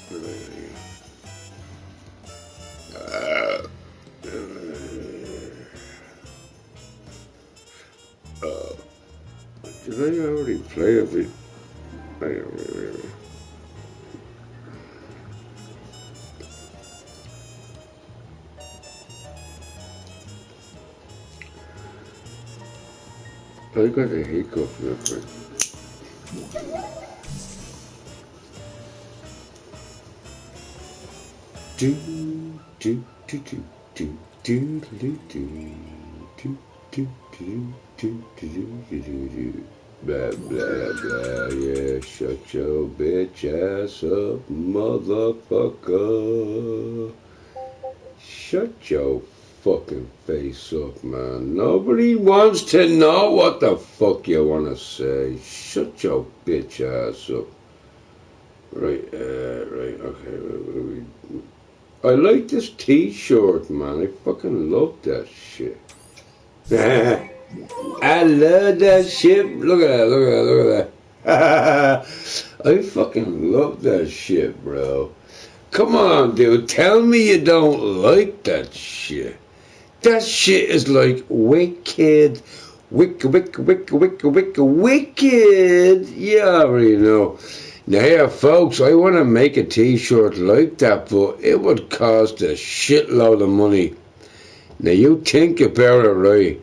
Did I already play it? I got a hiccup real quick. Do do do do do do do do do do do do do. Blah blah blah. Yeah, shut your bitch ass up, motherfucker. Shut your fucking face up, man. Nobody wants to know what the fuck you wanna say. Shut your bitch ass up. Right, right, okay. I like this t-shirt, man. I fucking love that shit. I love that shit. Look at that, look at that, look at that. I fucking love that shit, bro. Come on, dude. Tell me you don't like that shit. That shit is like wicked. Wicked. Yeah, I already know. Now, here, folks, I want to make a t-shirt like that, but it would cost a shitload of money. Now, you think about it, right?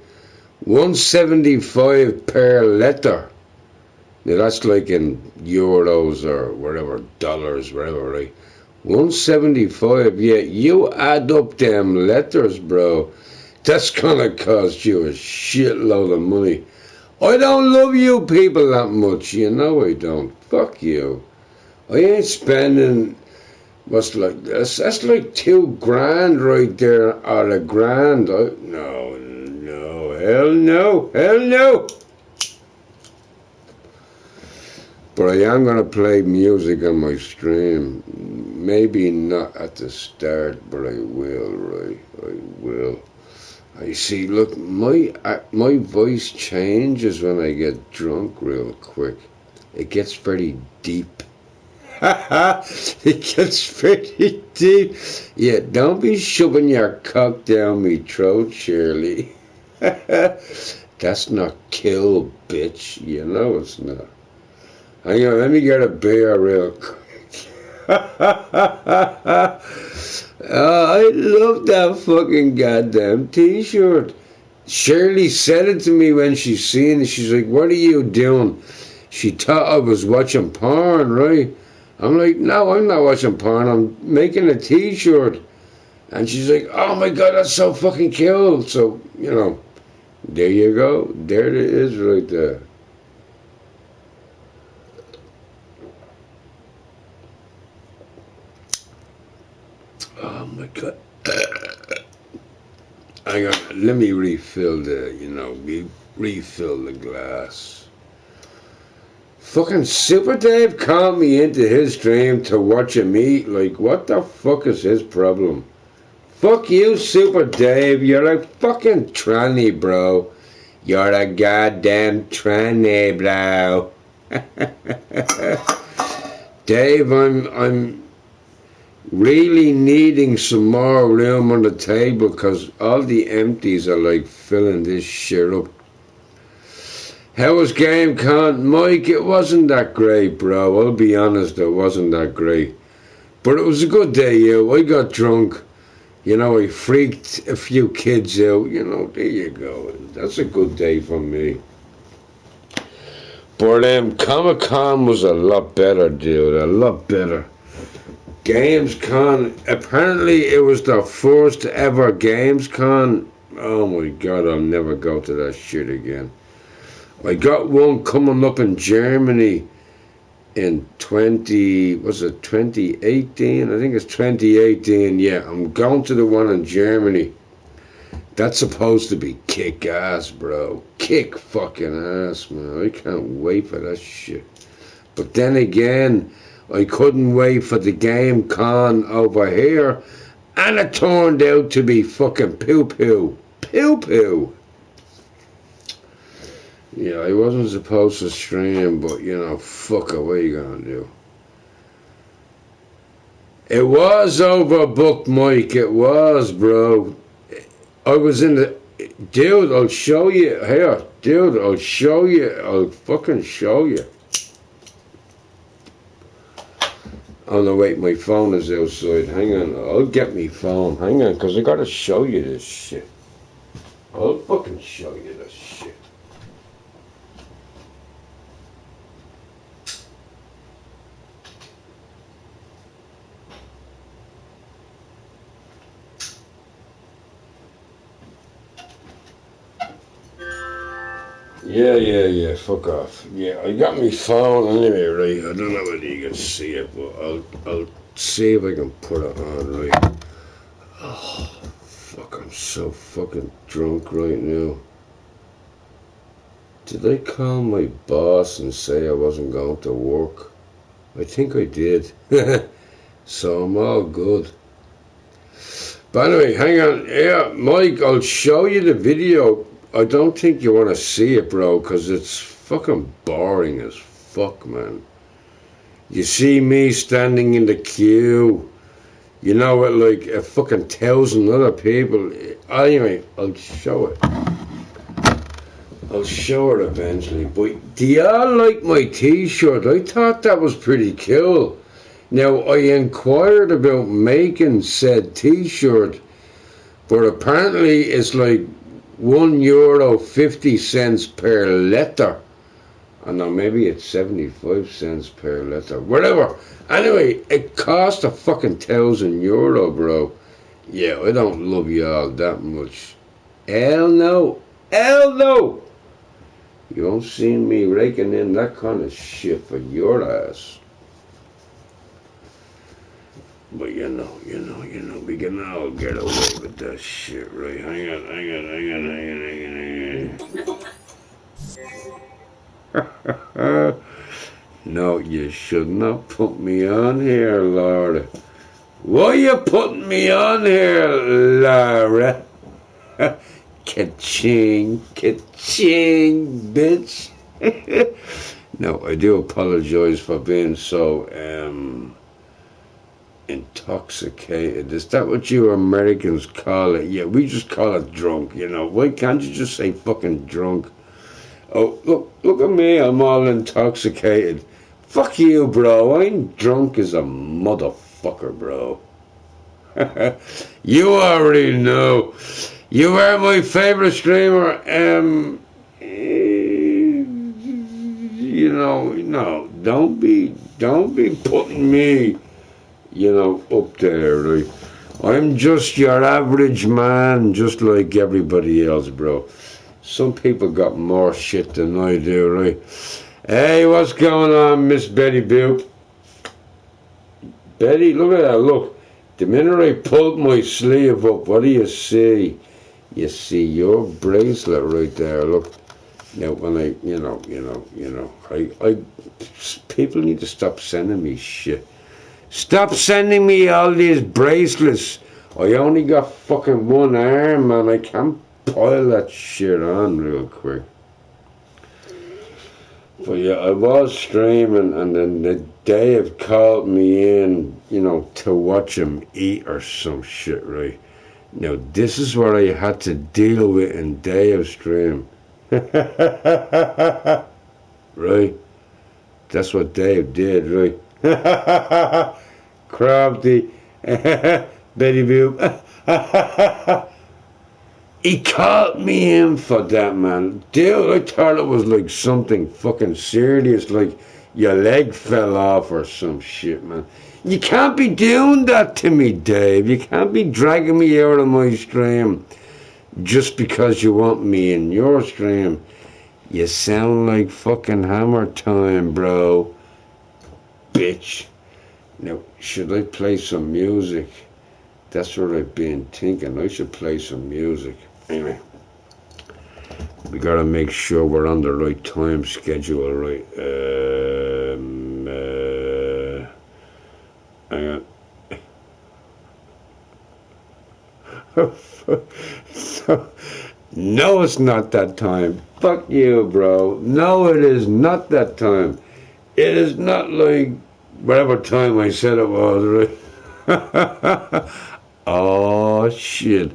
175 per letter. Now, that's like in euros or whatever, dollars, whatever, right? 175, yeah, you add up them letters, bro. That's gonna cost you a shitload of money. I don't love you people that much, you know I don't. Fuck you. I ain't spending what's like this. That's like $2,000 right there, or $1,000. No, hell no, hell no. But I am gonna play music on my stream. Maybe not at the start, but I will, right? I will. I see, look, my voice changes when I get drunk real quick. It gets very deep. It gets pretty deep. Yeah, don't be shoving your cock down me throat, Shirley. That's not kill, bitch. You know it's not. Hang on, let me get a beer real quick. I love that fucking goddamn t-shirt. Shirley said it to me when she seen it. She's like, what are you doing? She thought I was watching porn, right? I'm like, no, I'm not watching porn. I'm making a t-shirt. And she's like, oh my God, that's so fucking cool. So, you know, there you go. There it is right there. Oh my God. Hang on, let me refill refill the glass. Fucking Super Dave called me into his stream to watch him eat. Like, what the fuck is his problem? Fuck you, Super Dave. You're a fucking tranny, bro. You're a goddamn tranny, bro. Dave, I'm really needing some more room on the table because all the empties are like filling this shit up. How was GameCon? Mike, it wasn't that great, bro. I'll be honest, it wasn't that great. But it was a good day, yeah. I got drunk. You know, I freaked a few kids out. You know, there you go. That's a good day for me. But Comic-Con was a lot better, dude. A lot better. Gamescom, apparently it was the first ever Gamescon. Oh my God, I'll never go to that shit again. I got one coming up in Germany in 2018? I think it's 2018, yeah. I'm going to the one in Germany. That's supposed to be kick ass, bro. Kick fucking ass, man. I can't wait for that shit. But then again, I couldn't wait for the Game Con over here, and it turned out to be fucking poo-poo. Poo-poo. Yeah, I wasn't supposed to stream, but, you know, fuck it, what are you gonna do? It was overbooked, Mike. It was, bro. I was in the... Dude, I'll show you. Here, dude, I'll show you. I'll fucking show you. Oh no, wait, my phone is outside. Hang on, I'll get me phone. Hang on, because I gotta show you this shit. I'll fucking show you this shit. Yeah, fuck off. Yeah, I got me phone anyway, right? I don't know whether you can see it, but I'll see if I can put it on, right? Oh, fuck, I'm so fucking drunk right now. Did I call my boss and say I wasn't going to work? I think I did. So I'm all good. But anyway, hang on. Yeah, Mike, I'll show you the video. I don't think you want to see it, bro, because it's fucking boring as fuck, man. You see me standing in the queue, you know, with like a fucking 1,000 other people. Anyway, I'll show it. I'll show it eventually. But do y'all like my t-shirt? I thought that was pretty cool. Now, I inquired about making said t-shirt, but apparently it's like €1.50 per letter. I know, maybe it's 75 cents per letter. Whatever. Anyway, it cost a fucking €1,000, bro. Yeah, I don't love y'all that much. Hell no. Hell no. You won't see me raking in that kind of shit for your ass. But you know, we can all get away with that shit, right? Hang on. No, you should not put me on here, Laura. Why you putting me on here, Laura? Ka-ching, ka-ching, bitch. No, I do apologize for being so, intoxicated. Is that what you Americans call it? Yeah, we just call it drunk, you know. Why can't you just say fucking drunk? Oh, look at me, I'm all intoxicated. Fuck you, bro. I'm drunk as a motherfucker, bro. You already know. You are my favorite streamer. You know, no, don't be putting me, you know, up there, right? I'm just your average man, just like everybody else, bro. Some people got more shit than I do, right? Hey, what's going on, Miss Betty Boop? Betty, look at that, look. The minute I pulled my sleeve up, what do you see? You see your bracelet right there, look. Now, when I, people need to stop sending me shit. Stop sending me all these bracelets. I only got fucking one arm, man. I can't pile that shit on real quick. But yeah, I was streaming, and then Dave called me in, you know, to watch him eat or some shit, right? Now, this is what I had to deal with in Dave's stream. Right? That's what Dave did, right? Crafty. Betty Boop. He called me in for that, man. Dude, I thought it was like something fucking serious, like your leg fell off or some shit, man. You can't be doing that to me, Dave. You can't be dragging me out of my stream just because you want me in your stream. You sound like fucking hammer time, bro. Bitch. Now, should I play some music? That's what I've been thinking. I should play some music. Anyway, we gotta make sure we're on the right time schedule, right? Hang on. No, it's not that time. Fuck you, bro. No, it is not that time. It is not like whatever time I said it was, right? Oh, shit.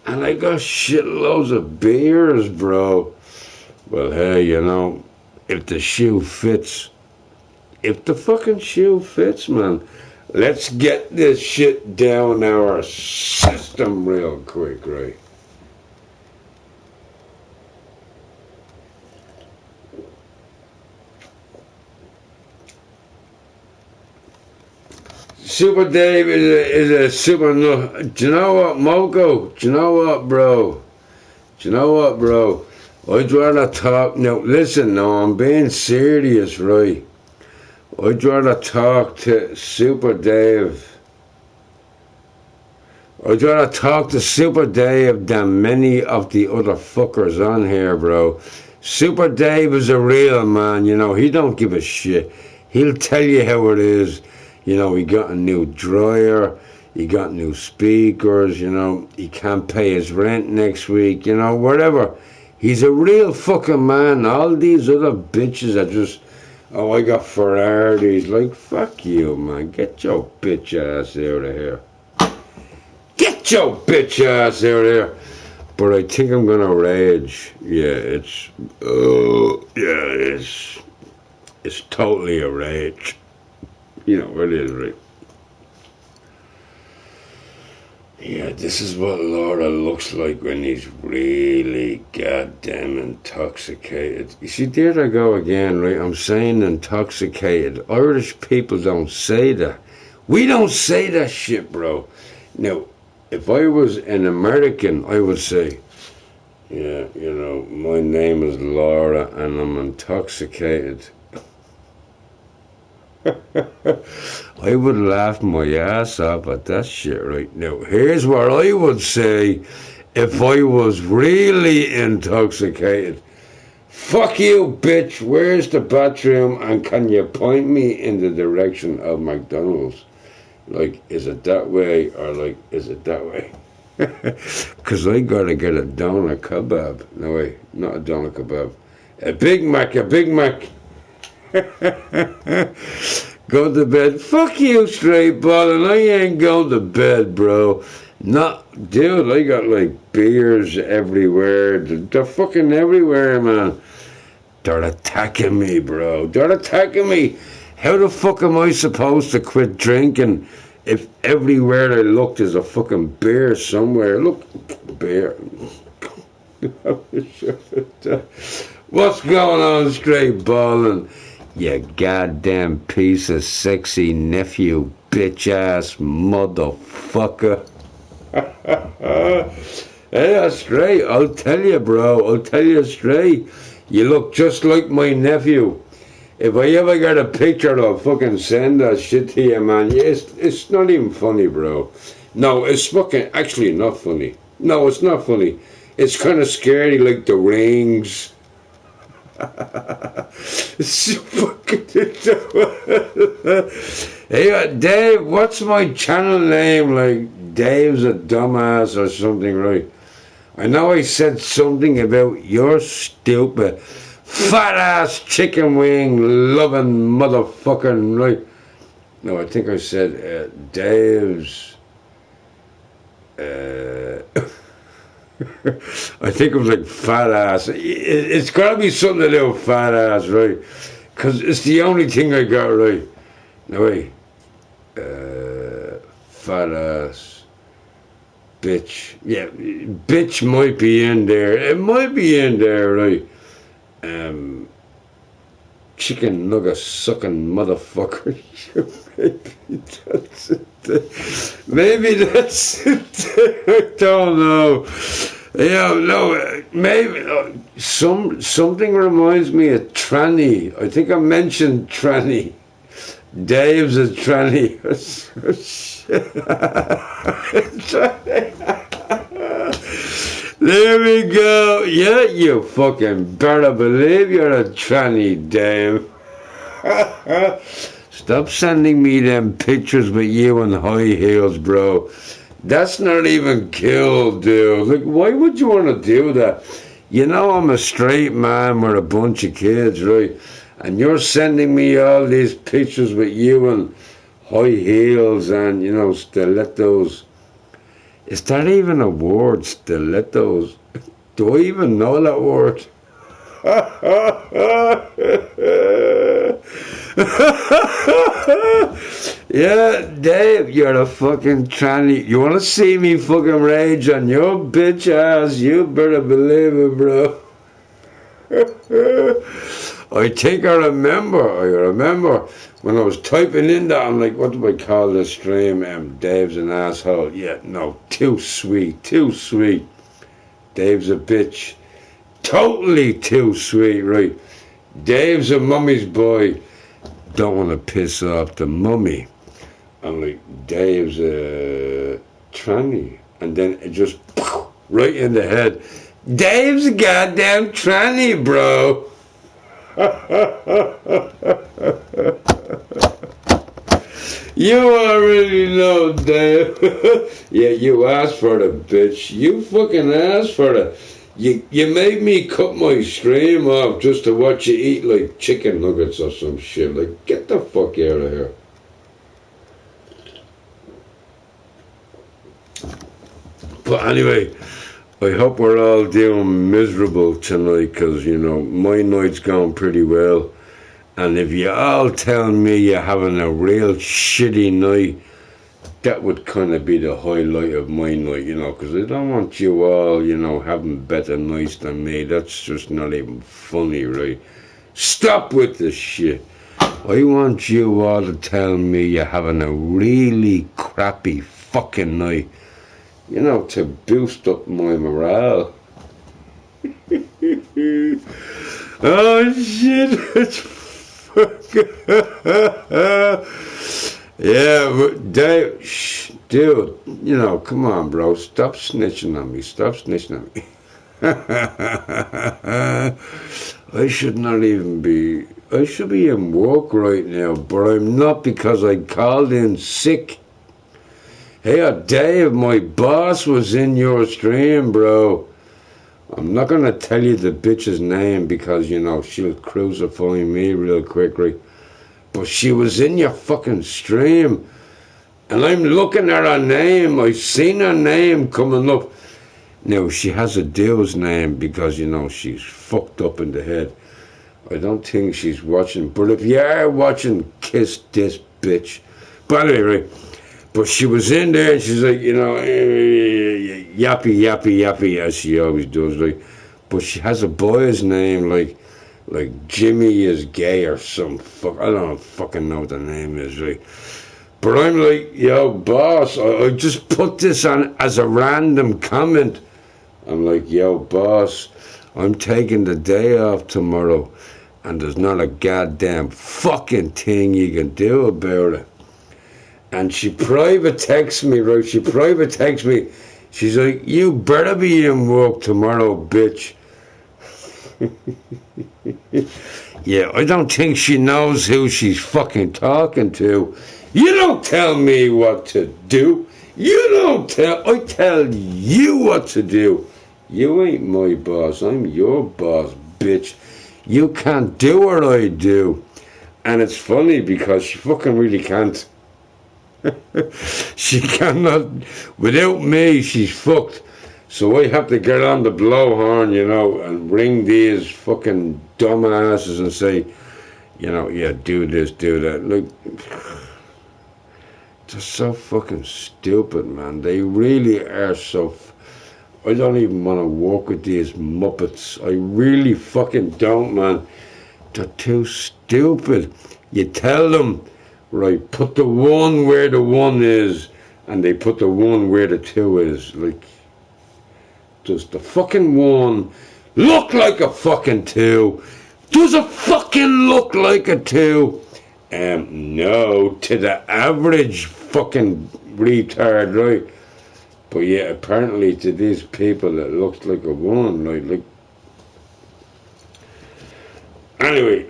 And I got shitloads of beers, bro. Well, hey, you know, if the shoe fits, if the fucking shoe fits, man, let's get this shit down our system real quick, right? Super Dave is a super. Do you know what, Moco? Do you know what, bro? Do you know what, bro? I'd rather talk. Now, listen, now, I'm being serious, right? I'd rather talk to Super Dave. I'd rather talk to Super Dave than many of the other fuckers on here, bro. Super Dave is a real man, you know, he don't give a shit. He'll tell you how it is. You know, he got a new dryer, he got new speakers, you know, he can't pay his rent next week, you know, whatever. He's a real fucking man. All these other bitches are just, oh, I got Ferraris. Like, fuck you, man. Get your bitch ass out of here. Get your bitch ass out of here. But I think I'm gonna rage. Yeah, it's totally a rage. You know, it is, right? Yeah, this is what Laura looks like when he's really goddamn intoxicated. You see, there I go again, right? I'm saying intoxicated. Irish people don't say that. We don't say that shit, bro. Now, if I was an American, I would say, yeah, you know, my name is Laura and I'm intoxicated. I would laugh my ass off at that shit right now. Here's what I would say if I was really intoxicated. Fuck you, bitch. Where's the bathroom and can you point me in the direction of McDonald's? Like, is it that way or like, is it that way? Because I gotta get a doner kebab. No, wait, not a doner kebab. A Big Mac, a Big Mac. Go to bed. Fuck you, straight ballin'. I ain't going to bed, bro. Not, dude, I got like beers everywhere. They're fucking everywhere, man. They're attacking me, bro. They're attacking me. How the fuck am I supposed to quit drinking if everywhere I look there's a fucking beer somewhere? Look, beer. What's going on, straight ballin'? You goddamn piece of sexy nephew, bitch ass motherfucker. Hey, straight, I'll tell you, bro. I'll tell you straight. You look just like my nephew. If I ever get a picture, I'll fucking send that shit to you, man. Yeah, it's not even funny, bro. No, it's fucking actually not funny. No, it's not funny. It's kind of scary, like the rings. Hey, Dave, what's my channel name? Like, Dave's a dumbass or something, right? I know I said something about your stupid, fat ass chicken wing loving motherfucking, right? No, I think I said Dave's. I think it was like fat ass. It's got to be something to do with fat ass, right? Because it's the only thing I got right. No, wait. Fat ass. Bitch. Yeah, bitch might be in there. It might be in there, right? Chicken nugget sucking motherfucker. Maybe that's it. Maybe that's it. I don't know. Yeah, no, maybe something reminds me of tranny. I think I mentioned tranny. Dave's a tranny. There we go. Yeah, you fucking better believe you're a tranny, Dave. Stop sending me them pictures with you in high heels, bro. That's not even cool, dude. Like, why would you want to do that? You know I'm a straight man with a bunch of kids, right? And you're sending me all these pictures with you in high heels and, you know, stilettos. Is that even a word, stilettos? Do I even know that word? Yeah, Dave, you're a fucking tranny. You wanna see me fucking rage on your bitch ass? You better believe it, bro. I think I remember when I was typing in that, I'm like, what do I call this stream? Dave's an asshole. Yeah, no, too sweet, too sweet. Dave's a bitch. Totally too sweet, right? Dave's a mummy's boy. Don't want to piss off the mummy. I'm like, Dave's a tranny. And then it just, right in the head. Dave's a goddamn tranny, bro. You already know, Dave. Yeah, you asked for the bitch. You fucking asked for it. You made me cut my stream off just to watch you eat like chicken nuggets or some shit. Like, get the fuck out of here. But anyway, I hope we're all doing miserable tonight, because, you know, my night's gone pretty well. And if you all tell me you're having a real shitty night, that would kind of be the highlight of my night, you know, because I don't want you all, you know, having better nights than me. That's just not even funny, right? Stop with this shit. I want you all to tell me you're having a really crappy fucking night, you know, to boost up my morale. Oh shit, it's fucking... Yeah, but Dave, shh, dude, you know, come on, bro, stop snitching on me, stop snitching on me. I should not even be, I should be in work right now, but I'm not, because I called in sick. Hey, Dave, my boss was in your stream, bro. I'm not gonna tell you the bitch's name, because, you know, she'll crucify me real quick, right? But she was in your fucking stream, and I'm looking at her name. I seen her name coming up. Now, she has a dude's name, because, you know, she's fucked up in the head. I don't think she's watching, but if you are watching, kiss this bitch. But anyway, right, but she was in there, and she's like, you know, yappy, yappy, yappy, as she always does, like. But she has a boy's name, like Jimmy is gay or some fuck. I don't fucking know what the name is, right? But I'm like, yo, boss, I just put this on as a random comment. I'm like, yo, boss, I'm taking the day off tomorrow, and there's not a goddamn fucking thing you can do about it. And she private texts me, right? She private texts me. She's like, you better be in work tomorrow, bitch. Yeah, I don't think she knows who she's fucking talking to. You don't tell me what to do. You don't tell... I tell you what to do. You ain't my boss. I'm your boss, bitch. You can't do what I do. And it's funny, because she fucking really can't. She cannot... Without me, she's fucked. So I have to get on the blowhorn, you know, and ring these fucking dumbasses and say, you know, yeah, do this, do that. Look, they're so fucking stupid, man. They really are so... I don't even want to work with these muppets. I really fucking don't, man. They're too stupid. You tell them, right, put the one where the one is, and they put the one where the two is. Like, does the fucking one look like a fucking two? Does it fucking look like a two? No, to the average fucking retard, right? But yeah, apparently to these people it looks like a one, right? Like, Anyway,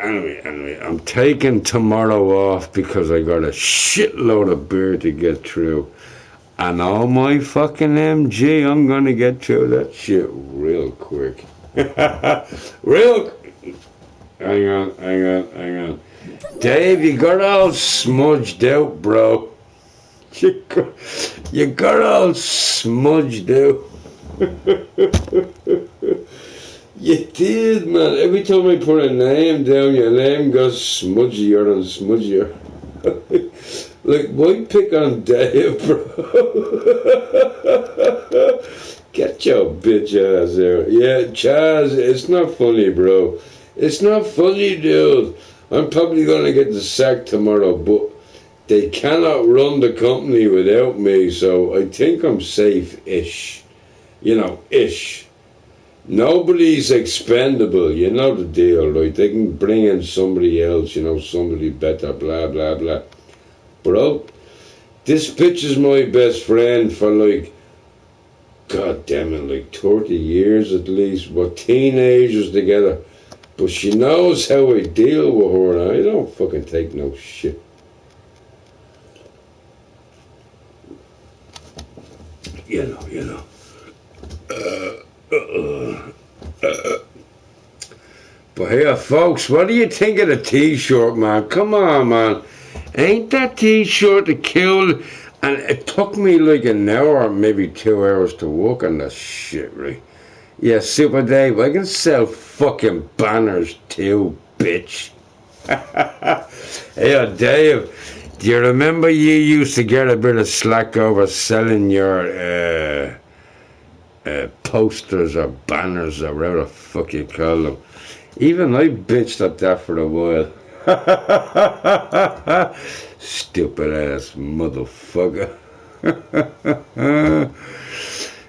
I'm taking tomorrow off because I got a shitload of beer to get through. And all my fucking MG, I'm gonna get through that shit real quick. Hang on. Dave, you got all smudged out, bro. You got all smudged out. You did, man. Every time I put a name down, your name goes smudgier and smudgier. Like, why pick on Dave, bro? Get your bitch ass there. Yeah, Chaz, it's not funny, bro. It's not funny, dude. I'm probably gonna get the sack tomorrow, but they cannot run the company without me, so I think I'm safe-ish. You know, ish. Nobody's expendable, you know the deal, right? They can bring in somebody else, you know, somebody better, blah, blah, blah. Bro, this bitch is my best friend for like, god damn it, like 30 years at least. We're teenagers together. But she knows how I deal with her, and I don't fucking take no shit. You know. But here, folks, what do you think of the t-shirt, man? Come on, man. Ain't that t-shirt the kill? And it took me like an hour, maybe 2 hours to work on that shit, right? Yeah, Super Dave, I can sell fucking banners too, bitch. Hey, Dave, do you remember you used to get a bit of slack over selling your posters or banners or whatever the fuck you call them? Even I bitched at that for a while. Stupid ass motherfucker.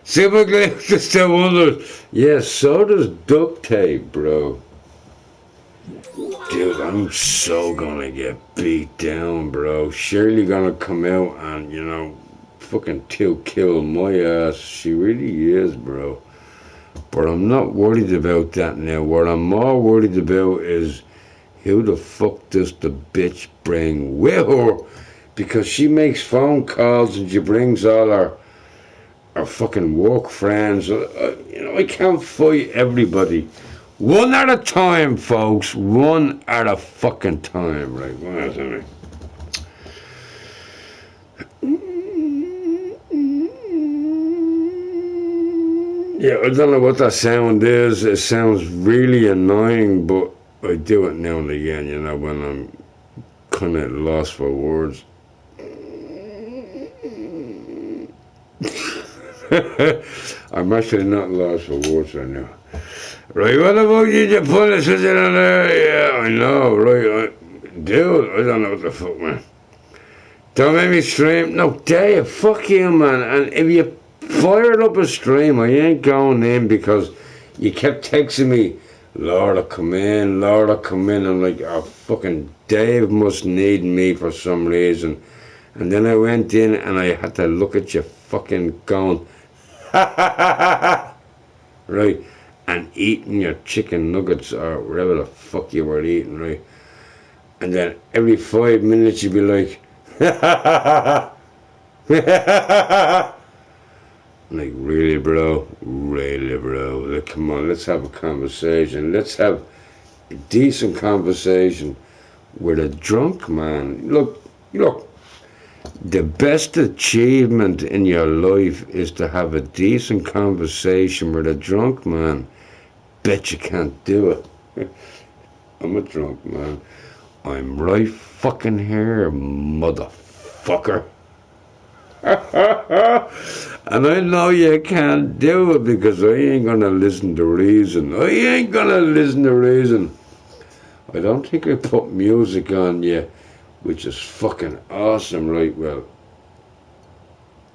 Super Glue just wonders. Yeah, so does duct tape, bro. Dude, I'm so gonna get beat down, bro. Shirley gonna come out and, you know, fucking kill my ass. She really is, bro. But I'm not worried about that now. What I'm more worried about is who the fuck does the bitch bring with her? Because she makes phone calls and she brings all her fucking work friends. You know, I can't fight everybody. One at a time, folks. One at a fucking time. Right, one at a time. Yeah, I don't know what that sound is. It sounds really annoying, but I do it now and again, you know, when I'm kind of lost for words. I'm actually not lost for words right now. Right, what the fuck did you put it in there? Yeah, I know, right. Dude, I don't know what the fuck, man. Don't make me stream. No, Dave, fuck you, man. And if you fired up a stream, I ain't going in because you kept texting me, Laura, come in, Laura, come in. I'm like, oh, fucking Dave must need me for some reason. And then I went in and I had to look at you fucking going, right, and eating your chicken nuggets or whatever the fuck you were eating, right? And then every 5 minutes you'd be like, like, really, bro? Really, bro? Like, come on, let's have a conversation. Let's have a decent conversation with a drunk man. Look, the best achievement in your life is to have a decent conversation with a drunk man. Bet you can't do it. I'm a drunk man. I'm right fucking here, motherfucker. And I know you can't do it because I ain't gonna listen to reason. I ain't gonna listen to reason. I don't think I put music on yet, which is fucking awesome, right? Well,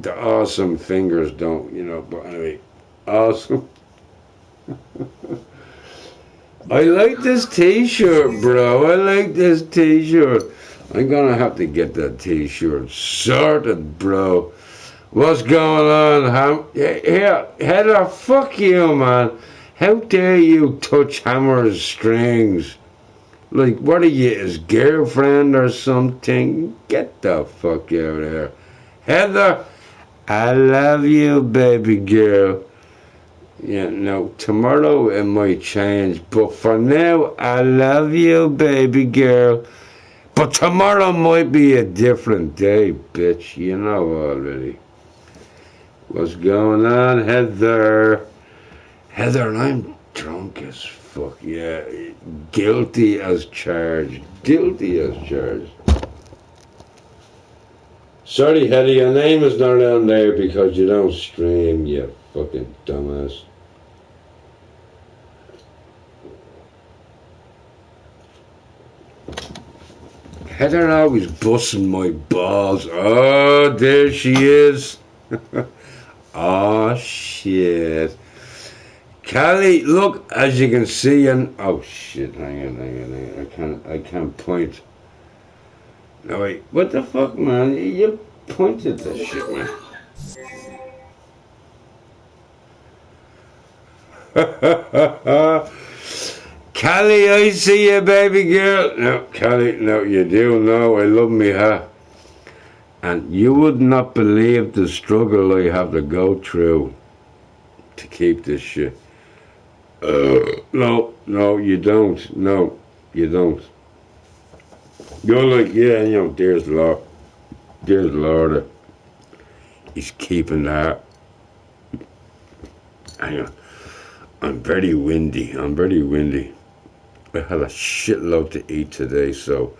the awesome fingers don't, you know, but anyway, awesome. I like this t-shirt, bro. I like this t-shirt. I'm gonna have to get that t-shirt sorted, bro. What's going on? Here, Heather, fuck you, man. How dare you touch Hammer's strings? Like, what are you, his girlfriend or something? Get the fuck out of here. Heather, I love you, baby girl. Yeah, no, tomorrow it might change, but for now, I love you, baby girl. But tomorrow might be a different day, bitch. You know already. What's going on, Heather? Heather, I'm drunk as fuck. Yeah, guilty as charged. Guilty as charged. Sorry, Heather, your name is not on there because you don't stream, you fucking dumbass. Heather always busting my balls. Oh, there she is. Oh, shit. Callie, look, as you can see, and oh shit, hang on. I can't point. No wait, what the fuck, man? You pointed this shit, man. Callie, I see you, baby girl. No, Callie, no, you do know I love me, huh? And you would not believe the struggle I have to go through to keep this shit. No, you don't. No, you don't. You're like, yeah, you know, there's Lord. There's Lord. He's keeping that. I'm very windy. I had a shitload to eat today, so,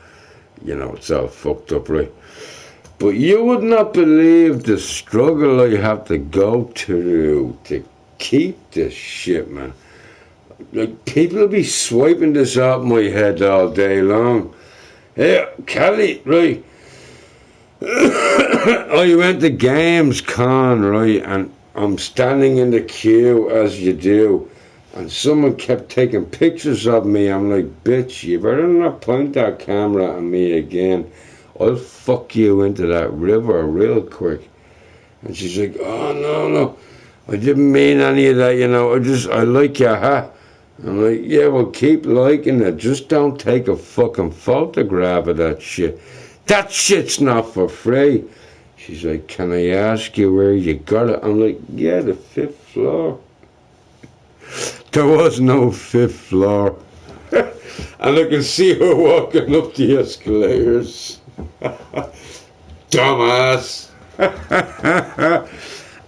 you know, it's all fucked up, right? But you would not believe the struggle I have to go through to keep this shit, man. Like, people be swiping this out my head all day long. Hey, Callie, right? I went to Games Con, right? And I'm standing in the queue, as you do. And someone kept taking pictures of me. I'm like, bitch, you better not point that camera at me again. I'll fuck you into that river real quick. And she's like, oh, no. I didn't mean any of that, you know. I like your hat. I'm like, yeah, well, keep liking it. Just don't take a fucking photograph of that shit. That shit's not for free. She's like, can I ask you where you got it? I'm like, yeah, the 5th floor. There was no 5th floor. And I can see her walking up the escalators. Dumbass.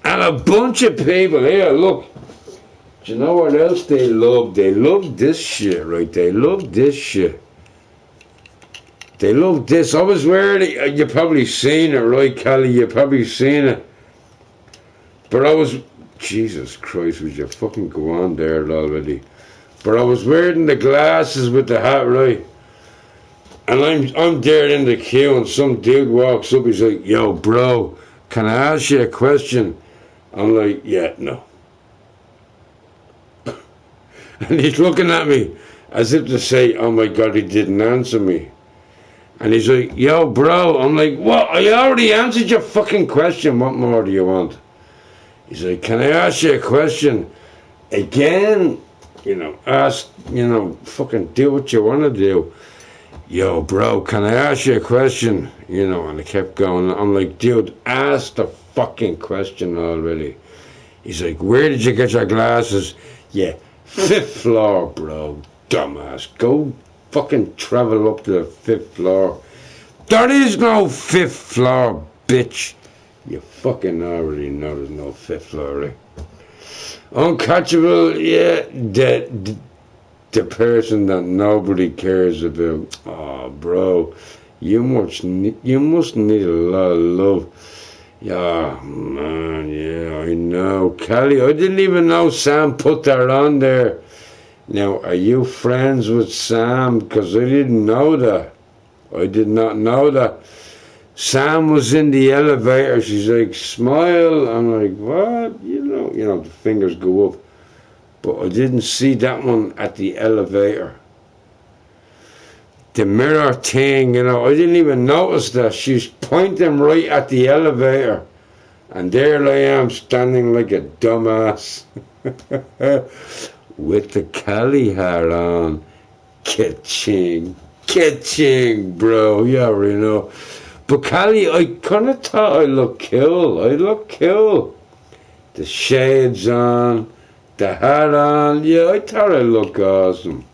And a bunch of people here, look. Do you know what else they love? They love this shit, right? They love this shit. They love this. I was wearing it. You probably seen it, right, Callie? You probably seen it. But I was... Jesus Christ, would you fucking go on there already? But I was wearing the glasses with the hat, right? And I'm there in the queue and some dude walks up. He's like, yo, bro, can I ask you a question? I'm like, yeah, no. And he's looking at me as if to say, oh my God, he didn't answer me. And he's like, yo, bro. I'm like, what? I already answered your fucking question. What more do you want? He's like, can I ask you a question? Again, you know, ask, you know, fucking do what you want to do. Yo, bro, can I ask you a question? You know, and I kept going. I'm like, dude, ask the fucking question already. He's like, where did you get your glasses? Yeah. 5th floor, bro. Dumbass. Go fucking travel up to the 5th floor. There is no 5th floor, bitch. You fucking already know there's no 5th floor, right? Uncatchable, yeah. The person that nobody cares about. Oh, bro. You must need a lot of love. Yeah, man, yeah, I know. Callie, I didn't even know Sam put that on there. Now, are you friends with Sam? Because I didn't know that. I did not know that. Sam was in the elevator. She's like, smile. I'm like, what? You know, the fingers go up. But I didn't see that one at the elevator. The mirror thing, you know, I didn't even notice that. She's pointing right at the elevator. And there I am standing like a dumbass. With the Callie hat on. Kitching, bro. You already know. But Callie, I kind of thought I looked cool. The shades on. The hat on. Yeah, I thought I looked awesome.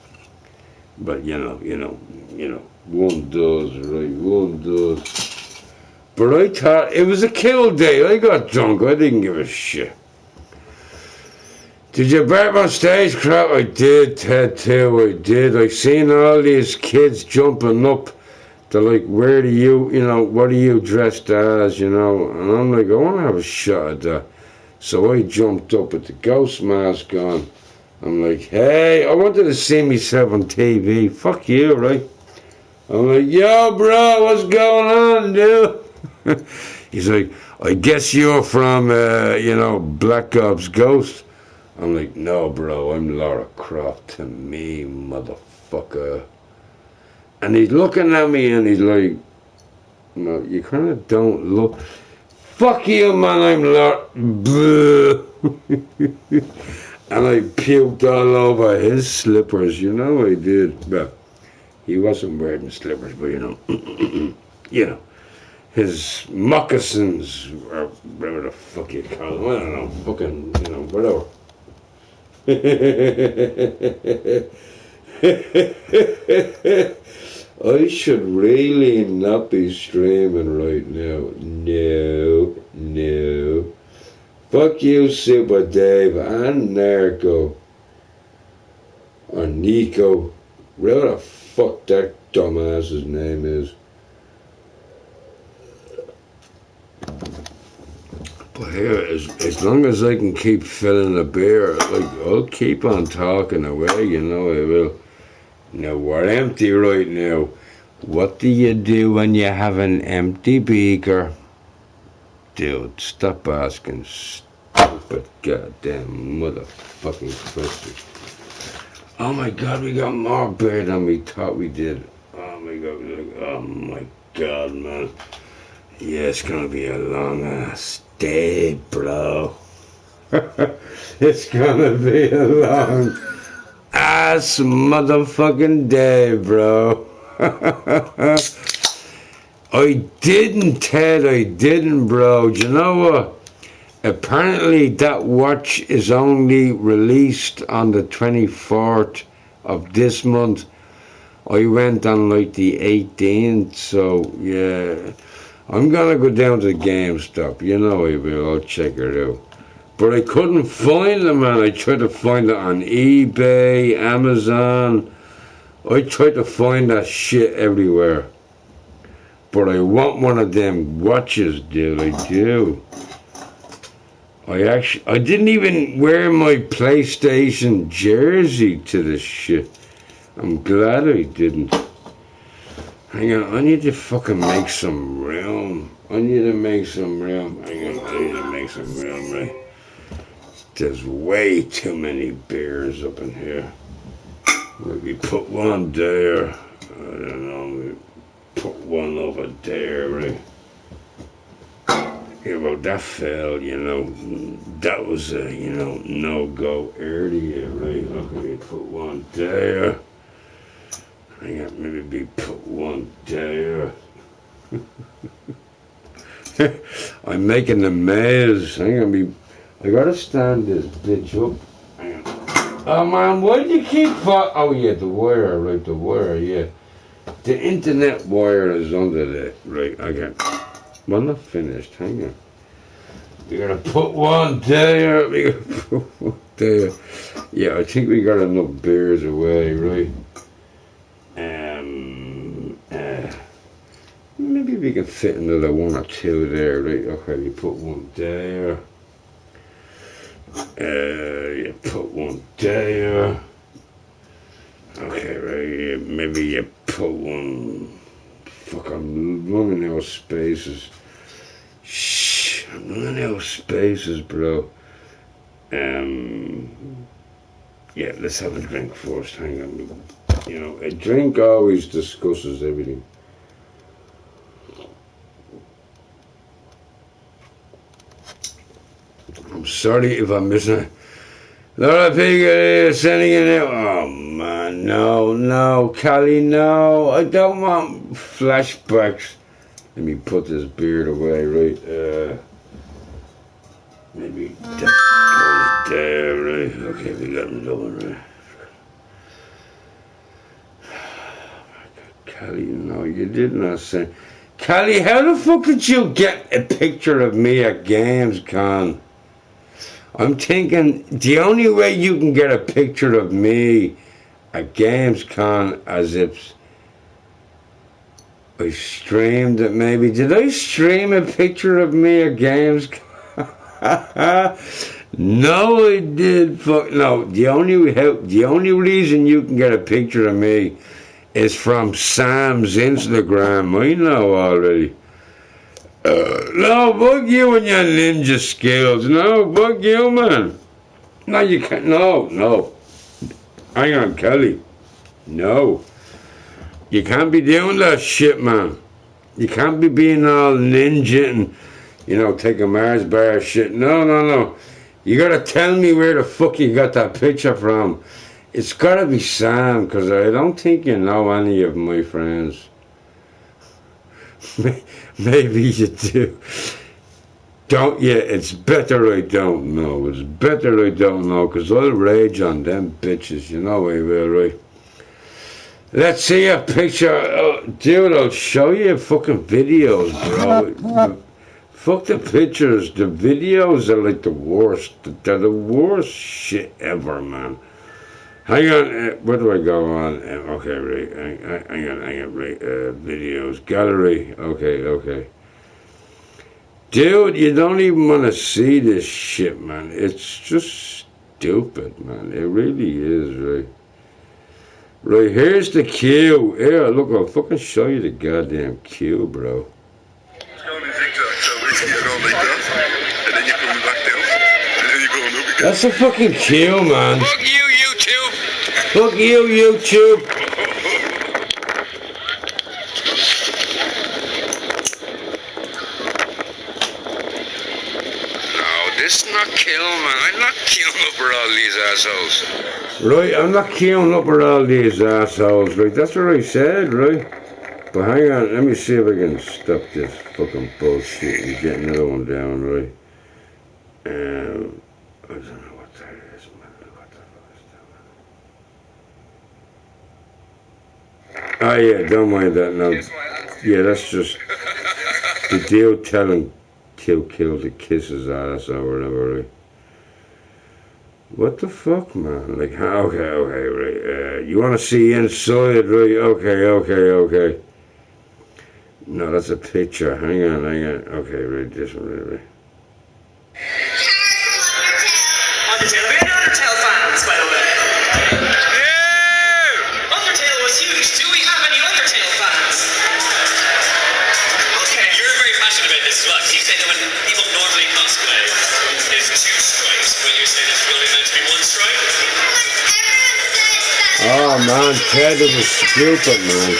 But, you know, One does, right, one does. But I thought it was a kill day. I got drunk. I didn't give a shit. Did you burp on stage, crap? I did, Ted, too. I did. I seen all these kids jumping up. They're like, where do you, what are you dressed as, And I'm like, I want to have a shot at that. So I jumped up with the ghost mask on. I'm like, hey, I wanted to see myself on TV. Fuck you, right? I'm like, yo, bro, what's going on, dude? He's like, I guess you're from, Black Ops Ghost. I'm like, no, bro, I'm laracroft2me, motherfucker. And he's looking at me and he's like, no, you kind of don't look. Fuck you, man, I'm And I puked all over his slippers, I did. Well, he wasn't wearing slippers, but his moccasins, or whatever the fuck you call them, I don't know, fucking, whatever. I should really not be streaming right now. No. Fuck you, Super Dave and Narco. Or Nico. Whatever the fuck that dumbass's name is. But here, as long as I can keep filling the beer, I'll keep on talking away, I will. Now, we're empty right now. What do you do when you have an empty beaker? Dude, stop asking stupid goddamn motherfucking questions. Oh my god, we got more beer than we thought we did. Oh my god, man. Yeah, it's gonna be a long ass day, bro. It's gonna be a long ass motherfucking day, bro. I didn't, Ted. I didn't, bro. Do you know what? Apparently, that watch is only released on the 24th of this month. I went on like the 18th, so yeah. I'm gonna go down to GameStop. I will. I'll check it out. But I couldn't find it, man. I tried to find it on eBay, Amazon. I tried to find that shit everywhere. But I want one of them watches, dude. I do. I didn't even wear my PlayStation jersey to this shit. I'm glad I didn't. Hang on, I need to fucking make some room. Hang on, I need to make some room, right? There's way too many beers up in here. Maybe put one there. I don't know, maybe put one over there, right? Yeah, well, that fell, That was a, no-go earlier, right? Okay, put one there. Hang on, maybe put one there. I'm making a maze. Hang on, I gotta stand this bitch up. Hang on. Oh man, why do you keep oh yeah, the wire, right, the wire, yeah. The internet wire is under there, right, okay. Well, not finished, hang on. We gotta put one there, Yeah, I think we got enough beers away, right? Maybe we can fit another one or two there, right? Okay, we put one there. You put one there. Okay, right, maybe you put one. Fuck, I'm running out of spaces. Shh, I'm running out of spaces, bro. Yeah, let's have a drink first. Hang on. A drink always discusses everything. I'm sorry if I'm missing it. Laura Pigeon sending it out. Oh man, no, Callie, no. I don't want flashbacks. Let me put this beard away, right? Maybe that goes there, right? Okay, we got another one, right? Callie, no, you did not say. Callie, how the fuck did you get a picture of me at Gamescom? I'm thinking the only way you can get a picture of me at Gamescom as if I streamed it maybe. Did I stream a picture of me at Gamescom? No, I did. Fuck no. The only reason you can get a picture of me is from Sam's Instagram. I know already. No, fuck you and your ninja skills. No, fuck you, man. No, you can't. No. Hang on, Kelly. No. You can't be doing that shit, man. You can't be being all ninja and, taking Mars bar shit. No. You gotta tell me where the fuck you got that picture from. It's gotta be Sam, because I don't think you know any of my friends. Maybe you do. Don't you? It's better I don't know. It's better I don't know, because I'll rage on them bitches. You know I will, right? Let's see a picture. Oh, dude, I'll show you fucking videos, bro. Fuck the pictures. The videos are like the worst. They're the worst shit ever, man. Hang on, where do I go on? Okay, right. Hang on, right. Videos, gallery. Okay. Dude, you don't even want to see this shit, man. It's just stupid, man. It really is, right? Right, here's the queue. Here, look, I'll fucking show you the goddamn queue, bro. That's a fucking queue, man. Fuck you, YouTube. Fuck you, YouTube. No, this is not kill, man. I'm not queuing up for all these assholes. Right, I'm not queuing up with all these assholes, right? That's what I said, right? But hang on, let me see if I can stop this fucking bullshit and get another one down, right? I don't know what that is, man. What the fuck is that, man? Oh, yeah, don't mind that now. Yeah, that's just the deal telling Kill to kiss his ass or whatever, right? What the fuck, man? Like, okay, right. You want to see inside, right? Okay. No, that's a picture. Hang on. Okay, right, this one, right. Undertale. We're Undertale fans, by the way. Yeah! Undertale was huge. Do we have any Undertale fans? Okay. You're very passionate about this as well. You say that when people normally cosplay, there's 2 stripes, but you're saying it's only meant to be 1 stripe? Oh, man, Ted, it was stupid, man.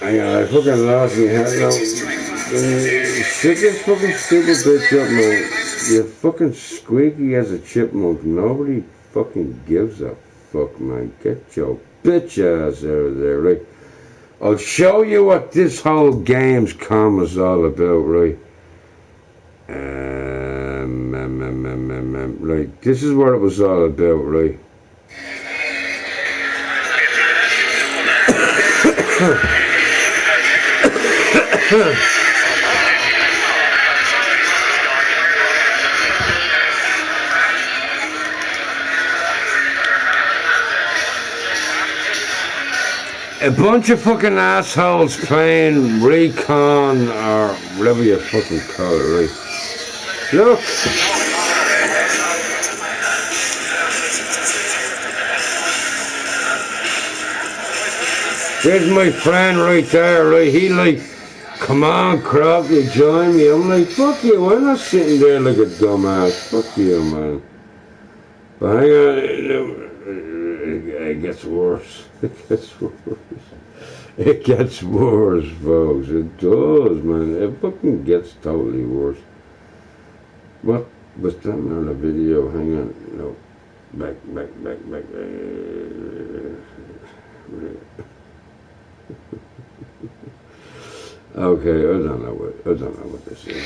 Hang on, I fucking lost my head now. Shut this fucking stupid bitch up, man. You're fucking squeaky as a chipmunk. Nobody fucking gives a fuck, man. Get your bitch ass out of there, right? I'll show you what this whole Gamescom is all about, right? Right, this is what it was all about, right? A bunch of fucking assholes playing Recon or whatever you fucking call it, right? Look! There's my friend right there, right? He like, come on, Crocky, join me. I'm like, fuck you, I'm not sitting there like a dumbass. Fuck you, man. But hang on, it gets worse. It gets worse, folks. It does, man. It fucking gets totally worse. What was that on the video? Hang on. No. Back. Okay, I don't know what this is.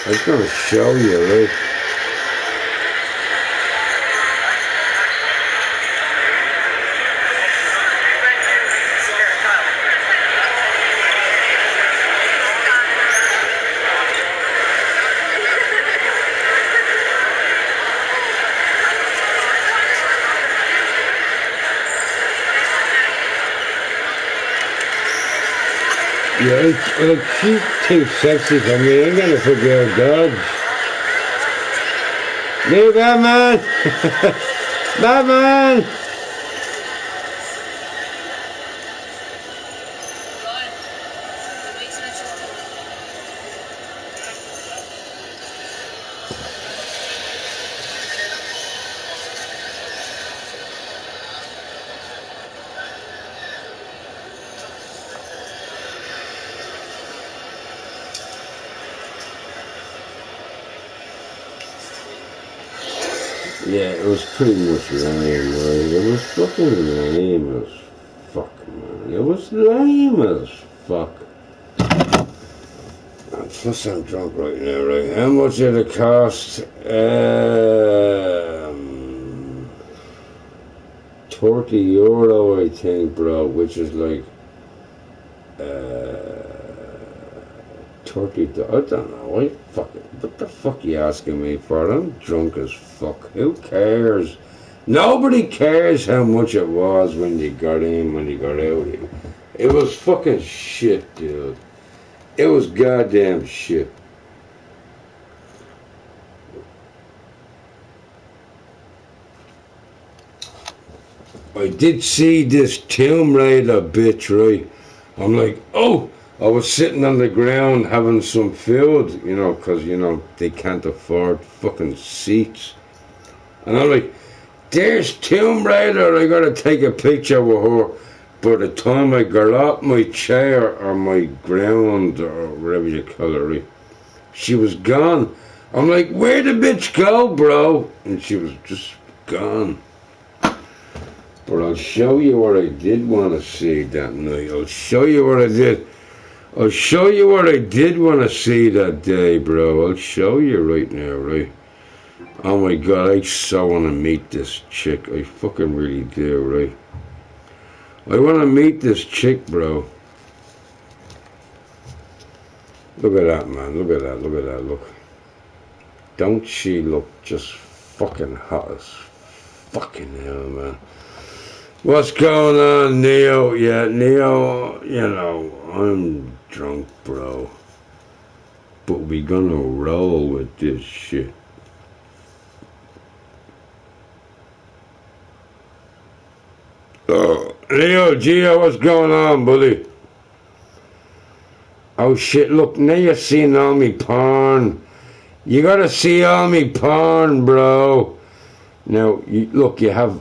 I'm gonna show you, right? Yeah, she's too sexy for me. I'm gonna forget dogs. New Batman! Batman! Yeah, it was pretty much lame, right? It was fucking lame as fuck, man. It was lame as fuck. And plus I'm drunk right now, right? How much did it cost? 30 euro, I think, bro, which is like 30, I don't know, what the fuck you asking me for? I'm drunk as fuck. Who cares? Nobody cares how much it was when you got in, when you got out. It was fucking shit, dude. It was goddamn shit. I did see this Tomb Raider bitch, right? I'm like, oh, I was sitting on the ground having some food, you know, 'cause you know, they can't afford fucking seats. And I'm like, there's Tomb Raider, I gotta take a picture with her. By the time I got off my chair or my ground or whatever you call it, right, she was gone. I'm like, where'd the bitch go, bro? And she was just gone. But I'll show you what I did want to see that night. I'll show you what I did. I'll show you what I did want to see that day, bro. I'll show you right now, right? Oh my god, I so want to meet this chick. I fucking really do, right? I want to meet this chick, bro. Look at that, man. Look at that. Look at that. Look. Don't she look just fucking hot as fucking hell, man? What's going on, Neo? Yeah, Neo, you know, I'm drunk, bro. But we gonna roll with this shit. Oh, Neo, Geo, what's going on, buddy? Oh shit, look, now you're seeing all me porn. You gotta see all me porn, bro. Now, look, you have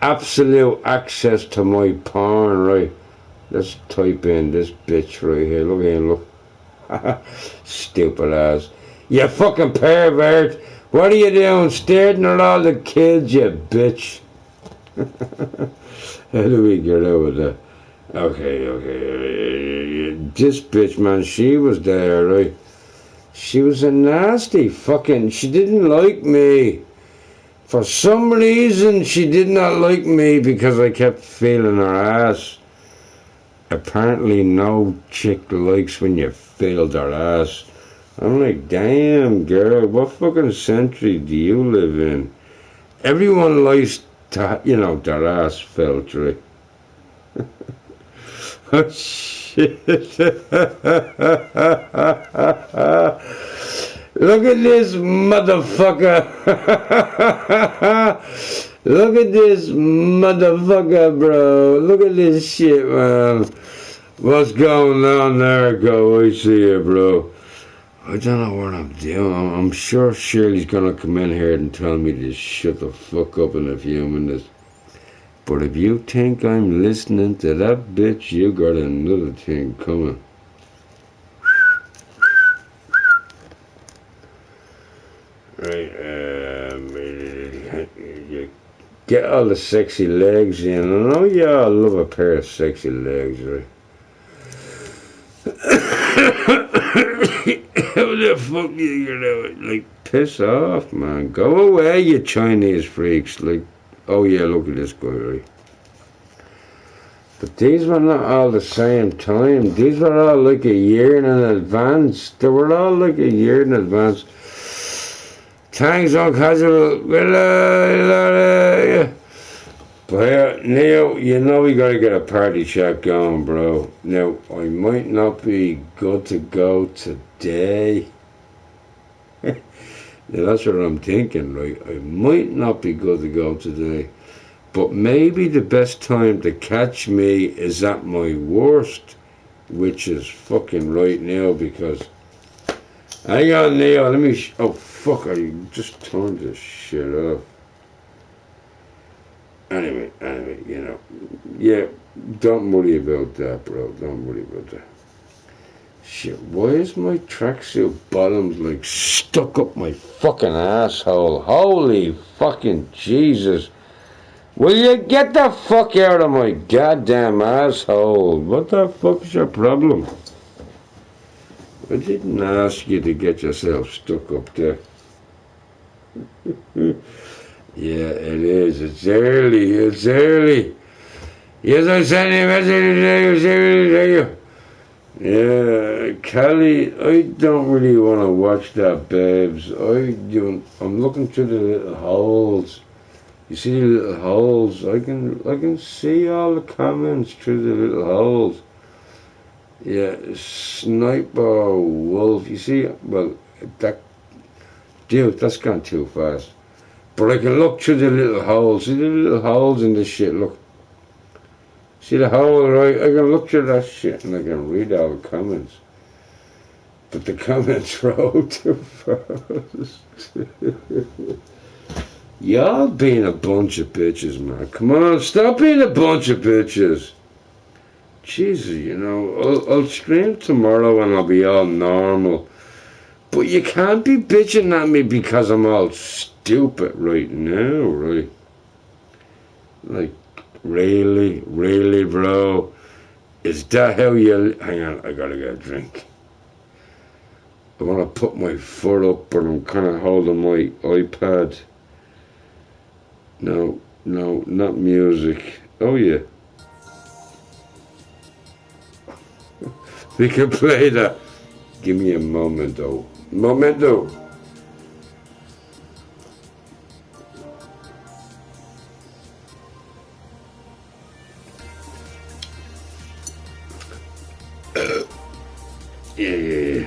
absolute access to my porn, right? Let's type in this bitch right here. Look at him, look. Stupid ass. You fucking pervert. What are you doing? Staring at all the kids, you bitch. How do we get out of that? Okay. This bitch, man, she was there, right? She was a nasty fucking... She didn't like me. For some reason, she did not like me because I kept feeling her ass. Apparently, no chick likes when you feel their ass. I'm like, damn, girl, what fucking century do you live in? Everyone likes to, you know, their ass felt, right? Oh, shit. Look at this motherfucker. Look at this motherfucker, bro. Look at this shit, man. What's going on there, go? I see you, bro. I don't know what I'm doing. I'm sure Shirley's gonna come in here and tell me to shut the fuck up in a few minutes. But if you think I'm listening to that bitch, you got another thing coming. Right, you get all the sexy legs in. I know y'all love a pair of sexy legs, right? How the fuck you gonna, like, piss off, man? Go away, you Chinese freaks. Like, oh yeah, look at this guy, right? But these were not all the same time. These were all like a year in advance. They were all like a year in advance. Thanks on casual. But Neo, you know we gotta get a party chat going, bro. Now, I might not be good to go today. Now, that's what I'm thinking, right? I might not be good to go today. But maybe the best time to catch me is at my worst, which is fucking right now because... Hang on, Neo, let me... oh, fuck, I just turned this shit off. Anyway, you know, yeah, don't worry about that, bro. Don't worry about that. Shit, why is my tracksuit bottoms like stuck up my fucking asshole? Holy fucking Jesus. Will you get the fuck out of my goddamn asshole? What the fuck is your problem? I didn't ask you to get yourself stuck up there. Yeah, it is. It's early. It's early. Yes, I sent you a message today. Yeah, Callie, I don't really want to watch that, babes. I'm looking through the little holes. You see the little holes? I can see all the comments through the little holes. Yeah, Sniper Wolf. You see, well, that's gone too fast. But I can look through the little holes. See the little holes in this shit, look. See the hole, right? I can look through that shit and I can read all the comments. But the comments roll too fast. Y'all being a bunch of bitches, man. Come on, stop being a bunch of bitches. Jesus, you know, I'll stream tomorrow and I'll be all normal. But you can't be bitching at me because I'm all stupid right now, right? Like, really, bro? Is that how you... Hang on, I gotta get a drink. I want to put my foot up, but I'm kind of holding my iPad. No, not music. Oh, yeah. We can play that. Give me a momento. Momento. Yeah.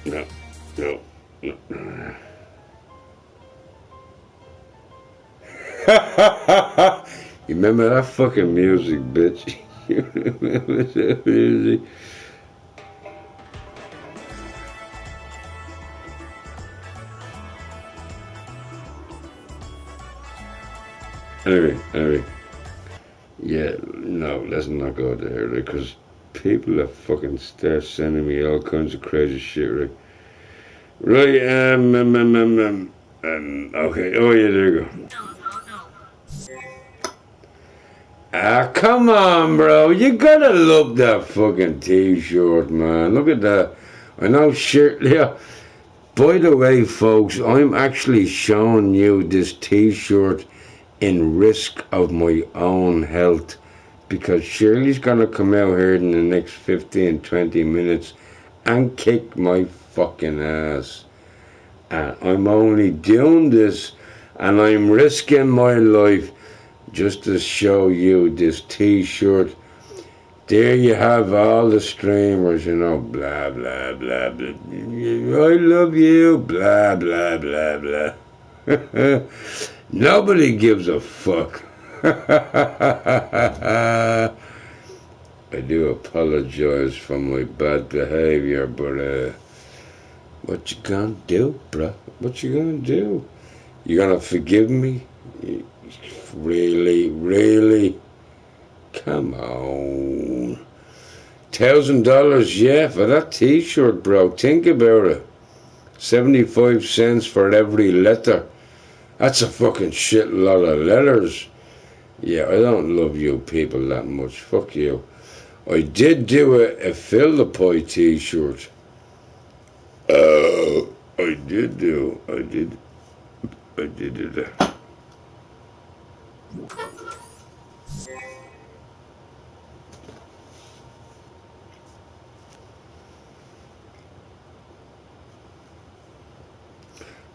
No. You remember that fucking music, bitch? You remember that music? Anyway. Yeah, no, let's not go there, right? Because people are fucking start sending me all kinds of crazy shit, right? Right, okay, oh yeah, there you go. Ah, come on, bro. You gotta love that fucking t-shirt, man. Look at that. I know shirt, yeah. By the way, folks, I'm actually showing you this t-shirt in risk of my own health because Shirley's gonna come out here in the next 15-20 minutes and kick my fucking ass. And I'm only doing this and I'm risking my life just to show you this t-shirt. There you have all the streamers, you know, blah, blah, blah, blah. I love you, blah, blah, blah, blah. Nobody gives a fuck. I do apologize for my bad behavior, but what you gonna do, bruh? What you gonna do? You gonna forgive me? Really? Come on. $1,000, yeah, for that t-shirt, bro. Think about it. 75 cents for every letter. That's a fucking shit lot of letters. Yeah, I don't love you people that much. Fuck you. I did do a Fill the Pie t-shirt. I did do that.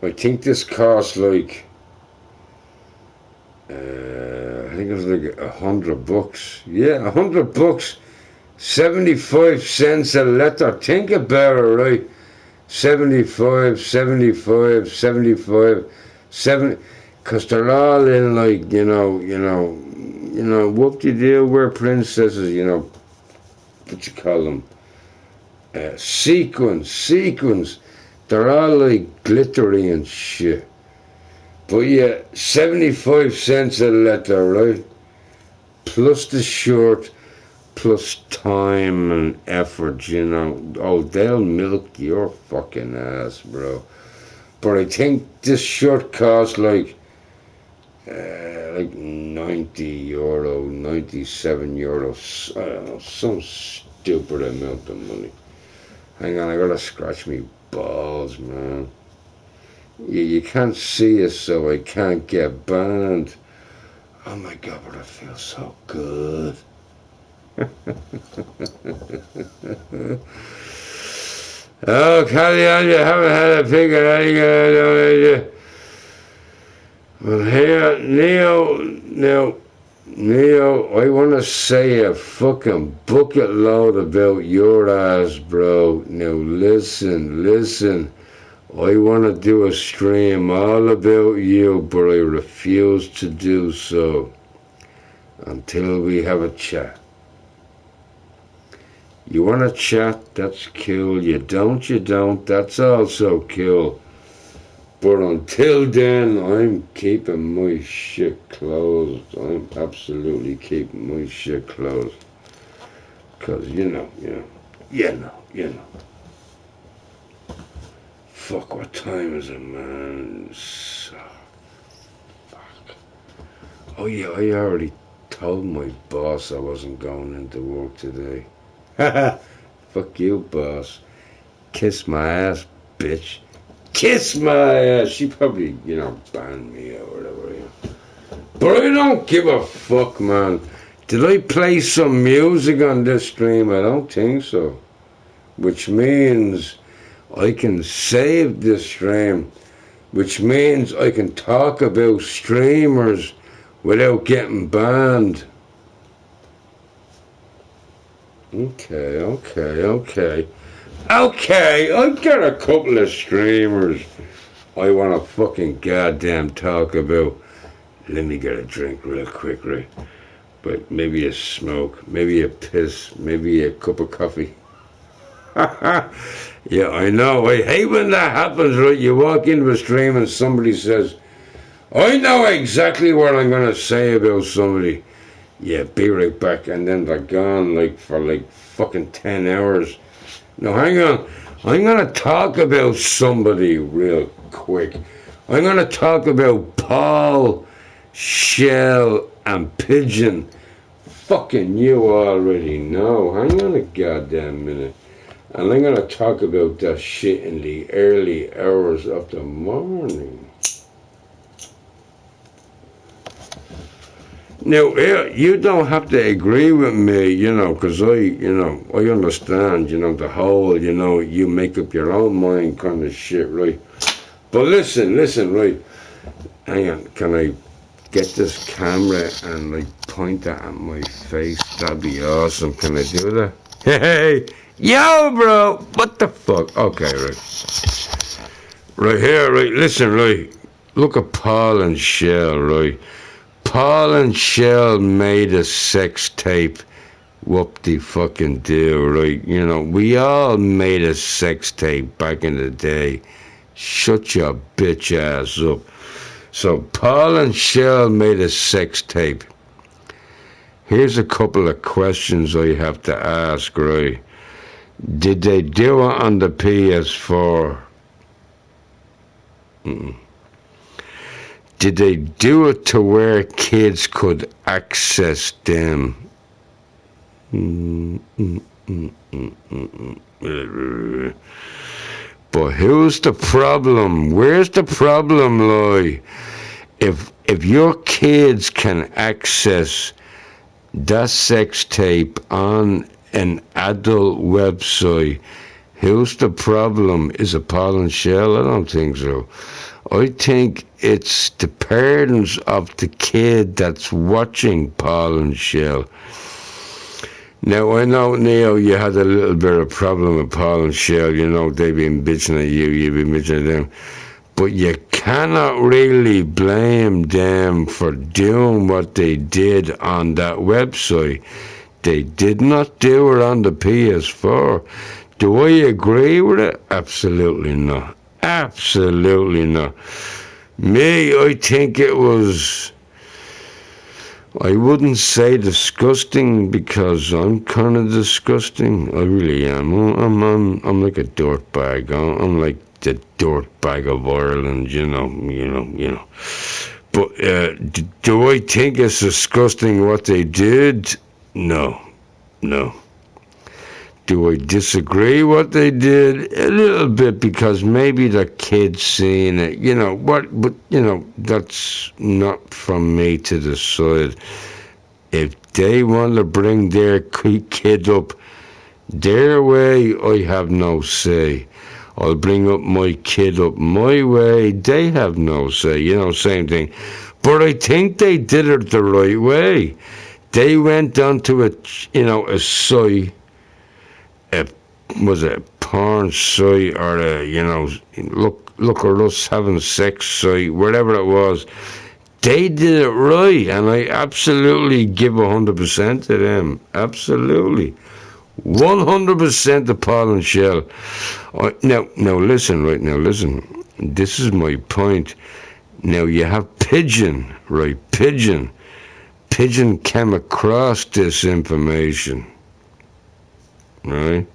I think this costs like $100. Yeah, $100. 75 cents a letter. Think about it, right? 75, 75, 75, 70. Because they're all in, like, whoop-de-doo, we're princesses, what you call them? Sequins. They're all, like, glittery and shit. But, yeah, 75 cents a letter, right? Plus the shirt, plus time and effort, Oh, they'll milk your fucking ass, bro. But I think this shirt costs like 90 euro, 97 euros. I don't know, some stupid amount of money. Hang on, I gotta scratch me balls, man. You can't see it, so I can't get banned. Oh my god, but I feel so good. Oh, Callie, you haven't had a figure. Well, here, Neo, I want to say a fucking bucket load about your ass, bro. Now, listen. I want to do a stream all about you, but I refuse to do so until we have a chat. You want to chat? That's cool. You don't. That's also cool. But until then, I'm keeping my shit closed. I'm absolutely keeping my shit closed. Because, you know. Fuck, what time is it, man? Fuck. Oh, yeah, I already told my boss I wasn't going into work today. Fuck you, boss. Kiss my ass, bitch. Kiss my ass. She probably, banned me or whatever. But I don't give a fuck, man. Did I play some music on this stream? I don't think so. Which means I can save this stream. Which means I can talk about streamers without getting banned. Okay, I've got a couple of streamers I want to fucking goddamn talk about. Let me get a drink real quick, right? But maybe a smoke, maybe a piss, maybe a cup of coffee. Yeah, I know. I hate when that happens, right? You walk into a stream and somebody says, I know exactly what I'm going to say about somebody. Yeah, be right back. And then they're gone for fucking 10 hours. No, hang on. I'm going to talk about somebody real quick. I'm going to talk about Paul, Shell, and Pigeon. Fucking you already know. Hang on a goddamn minute. And I'm going to talk about that shit in the early hours of the morning. Now, you don't have to agree with me, because I understand, the whole, you make up your own mind kind of shit, right? But listen, right? Hang on, can I get this camera and, point it at my face? That'd be awesome. Can I do that? Hey, yo, bro, what the fuck? Okay, right. Right here, right, listen, right? Look at Paul and Shell, right? Paul and Shell made a sex tape. Whoop-de-fucking-do, right? We all made a sex tape back in the day. Shut your bitch ass up. So Paul and Shell made a sex tape. Here's a couple of questions I have to ask, right? Did they do it on the PS4? Did they do it to where kids could access them? But who's the problem? Where's the problem lie? If your kids can access that sex tape on an adult website, who's the problem? Is it Paul and Shell? I don't think so. I think it's the parents of the kid that's watching Paul and Shell. Now, I know, Neo, you had a little bit of problem with Paul and Shell. You know, they've been bitching at you, you've been bitching at them. But you cannot really blame them for doing what they did on that website. They did not do it on the PS4. Do I agree with it? Absolutely not. Absolutely not. Me, I think it was... I wouldn't say disgusting because I'm kind of disgusting. I really am. I'm like a dirtbag. I'm like the dirtbag of Ireland, you know. But do I think it's disgusting what they did? No. Do I disagree what they did? A little bit, because maybe the kid's seeing it. You know what? But you know, that's not from me to decide. If they want to bring their kid up their way, I have no say. I'll bring up my kid up my way. They have no say. You know, same thing. But I think they did it the right way. They went onto a site. Was it a porn site or look at us having sex site, whatever it was. They did it right, and I absolutely give 100% to them. Absolutely. 100% to Paul and Shell. Now listen. This is my point. Now you have Pigeon, right? Pigeon came across this information. Right?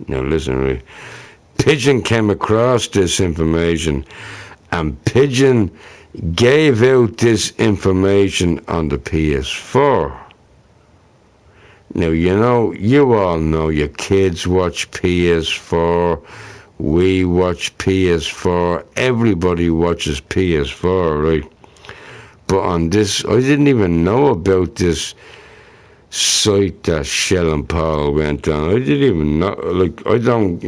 Now listen, right? Pigeon came across this information, and Pigeon gave out this information on the PS4. Now, you all know your kids watch PS4, we watch PS4, everybody watches PS4, right? But on this, I didn't even know about this site that Shell and Paul went on. I didn't even know, I don't,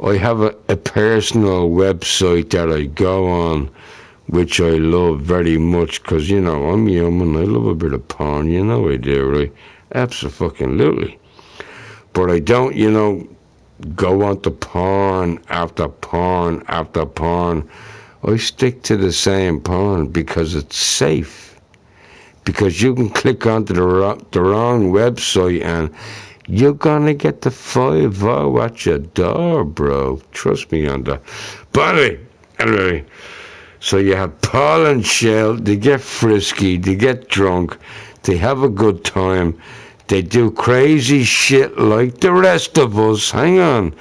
I have a personal website that I go on, which I love very much, because, I'm human, I love a bit of porn, I do, right? Absolutely. But I don't, go on to porn after porn after porn. I stick to the same porn because it's safe. Because you can click onto the wrong website and you're gonna get the 5-0 at your door, bro. Trust me on that. But anyway, so you have Paul and Shell, they get frisky, they get drunk, they have a good time, they do crazy shit like the rest of us. Hang on.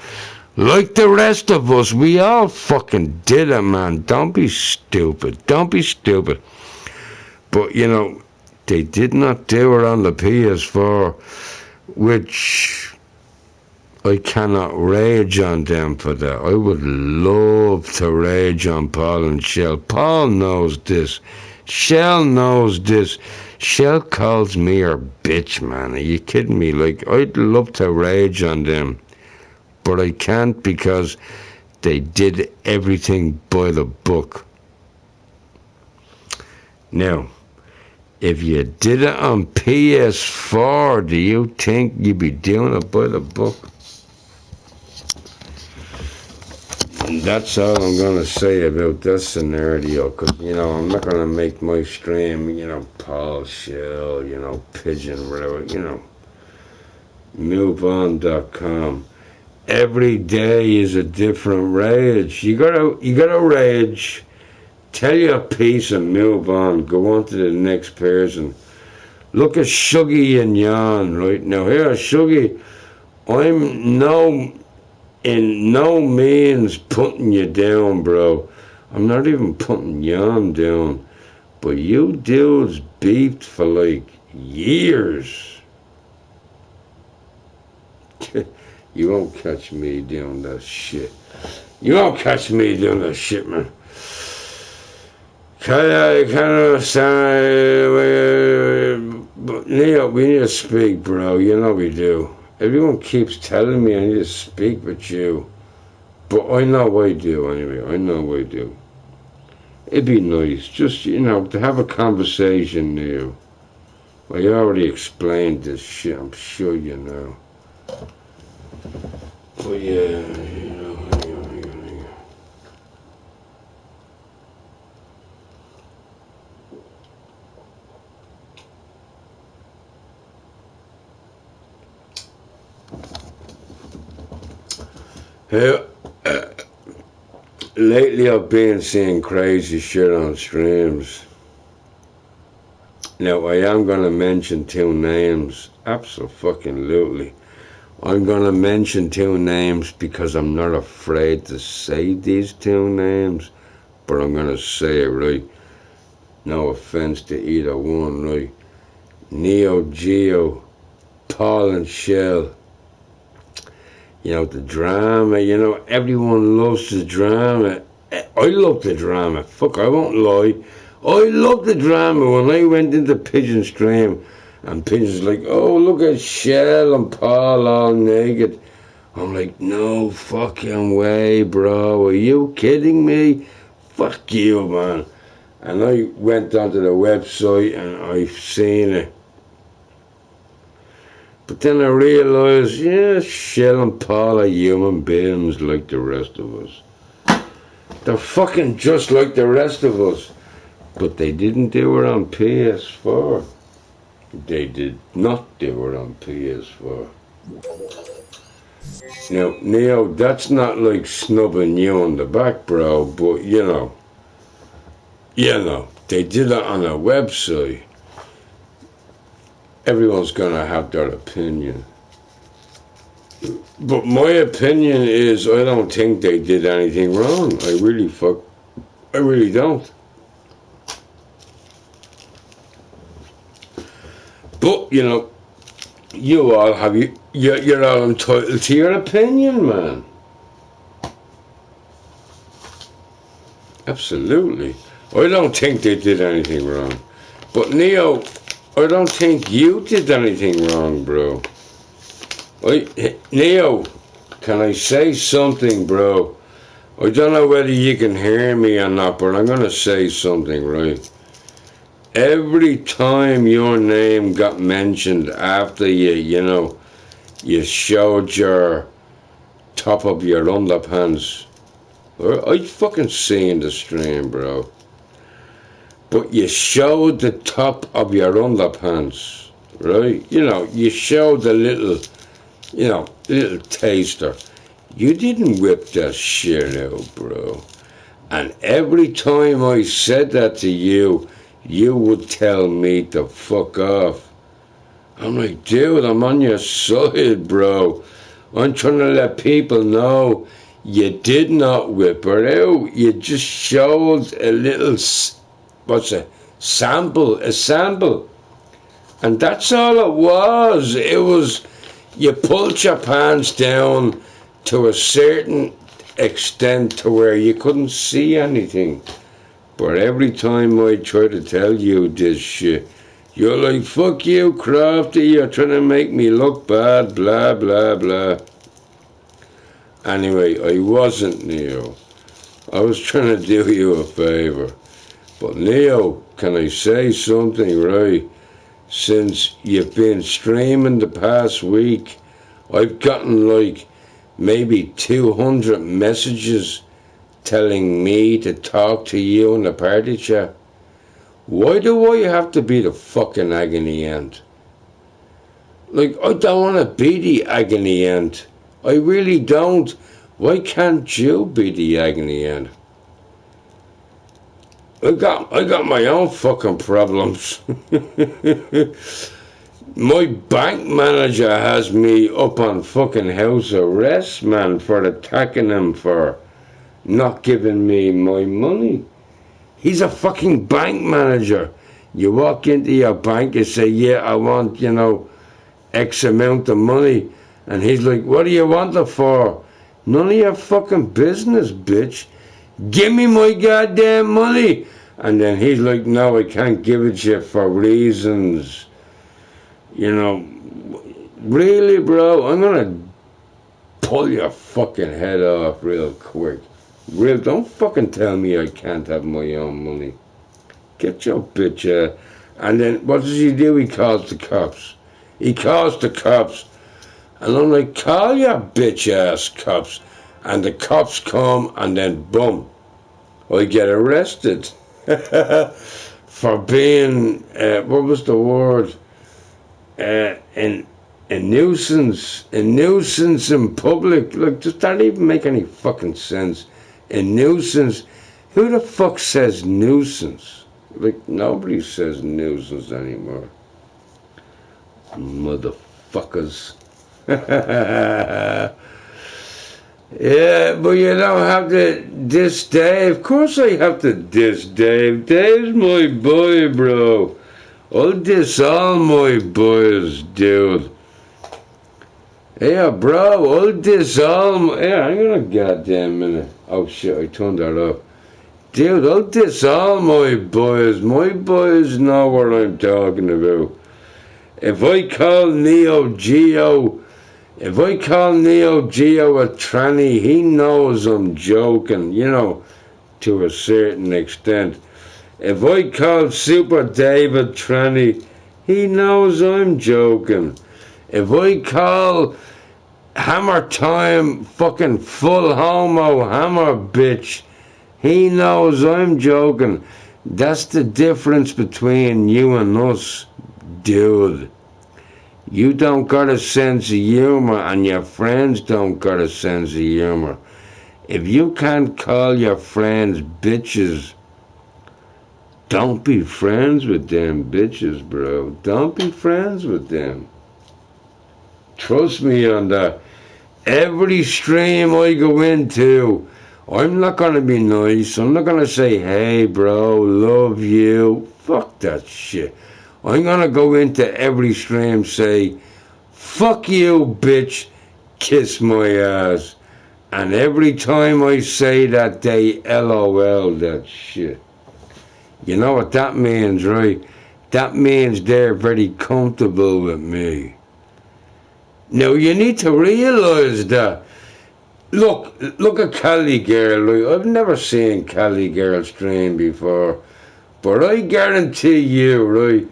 Like the rest of us, we all fucking did it, man. Don't be stupid. But, they did not do it on the PS4, which I cannot rage on them for that. I would love to rage on Paul and Shell. Paul knows this. Shell knows this. Shell calls me her bitch, man. Are you kidding me? I'd love to rage on them, but I can't because they did everything by the book. Now, if you did it on PS4, do you think you'd be doing it by the book? And that's all I'm going to say about this scenario, because, I'm not going to make my stream, Paul, Shell, Pigeon, whatever, moveon.com. Every day is a different rage. You gotta rage. Tell your piece and move on. Go on to the next person. Look at Suggy and Jan right now. Here, Suggy, I'm in no means putting you down, bro. I'm not even putting Jan down. But you dudes beefed for years. You won't catch me doing that shit. You won't catch me doing that shit, man. Neo, we need to speak, bro. We do. Everyone keeps telling me I need to speak with you. But I know I do, anyway. I know I do. it'd be nice, just, you know, to have a conversation now. I already explained this shit, I'm sure you know. But yeah, you know, lately I've been seeing crazy shit on streams. Now I am gonna mention two names, absolutely. I'm gonna mention two names because I'm not afraid to say these two names, but I'm gonna say it right. No offense to either one, right? Neo Geo, Paul and Shell. You know, the drama, you know, everyone loves the drama. I love the drama. Fuck, I won't lie. I love the drama. When I went into Pigeon stream and Pigeon's like, oh, look at Shell and Paul all naked. I'm like, no fucking way, bro. Are you kidding me? Fuck you, man. And I went onto the website and I've seen it. But then I realised, yeah, Shell and Paul are human beings like the rest of us. They're fucking just like the rest of us. But they didn't do it on PS4. They did not do it on PS4. Now, Neo, that's not like snubbing you on the back, bro, but you know, they did it on a website. Everyone's gonna have their opinion. But my opinion is I don't think they did anything wrong. I really don't. But, you know, you all have you're all entitled to your opinion, man. Absolutely. I don't think they did anything wrong. But Neo, I don't think you did anything wrong, bro. Neo, can I say something, bro? I don't know whether you can hear me or not, but I'm gonna say something, right? Every time your name got mentioned after you showed your top of your underpants. I fucking seen the stream, bro. But you showed the top of your underpants, right? You know, you showed the little taster. You didn't whip that shit out, bro. And every time I said that to you, you would tell me to fuck off. I'm like, dude, I'm on your side, bro. I'm trying to let people know you did not whip her out. You just showed a little, sample. And that's all it was. It was, you pulled your pants down to a certain extent to where you couldn't see anything. But every time I try to tell you this shit, you're like, fuck you, Crafty, you're trying to make me look bad, blah, blah, blah. Anyway, I wasn't, Neo. I was trying to do you a favour. But Neo, can I say something, right? Since you've been streaming the past week, I've gotten like maybe 200 messages telling me to talk to you in the party chat. Why do I have to be the fucking agony aunt? Like, I don't want to be the agony aunt. I really don't. Why can't you be the agony aunt? I got my own fucking problems. My bank manager has me up on fucking house arrest, man, for attacking him for not giving me my money. He's a fucking bank manager. You walk into your bank and say, yeah, I want, X amount of money. And he's like, what do you want it for? None of your fucking business, bitch. Give me my goddamn money. And then he's like, no, I can't give it to you for reasons. Really, bro? I'm gonna pull your fucking head off real quick. Real, don't fucking tell me I can't have my own money. Get your bitch and then what does he do? He calls the cops. He calls the cops. And I'm like, call your bitch ass cops. And the cops come and then boom, I get arrested. For being, what was the word? A nuisance. A nuisance in public. Look, does that even make any fucking sense? A nuisance. Who the fuck says nuisance? Like, nobody says nuisance anymore. Motherfuckers. Yeah, but you don't have to diss Dave. Of course I have to diss Dave. Dave's my boy, bro. I'll diss all my boys, dude. Yeah, bro, I'll diss all my... Yeah, hang on a goddamn minute. Oh, shit, I turned that off. Dude, I'll diss all my boys. My boys know what I'm talking about. If I call Neo Geo... If I call Neo Geo a tranny, he knows I'm joking, you know, to a certain extent. If I call Super David tranny, he knows I'm joking. If I call Hammer Time fucking full homo hammer bitch, he knows I'm joking. That's the difference between you and us, dude. You don't got a sense of humor and your friends don't got a sense of humor. If you can't call your friends bitches, don't be friends with them bitches, bro. Don't be friends with them. Trust me on that. Every stream I go into, I'm not going to be nice. I'm not going to say, hey, bro, love you. Fuck that shit. I'm going to go into every stream say, fuck you, bitch, kiss my ass. And every time I say that, they LOL that shit. You know what that means, right? That means they're very comfortable with me. Now, you need to realise that. Look at Callie girl, right? I've never seen Callie girl stream before. But I guarantee you, right?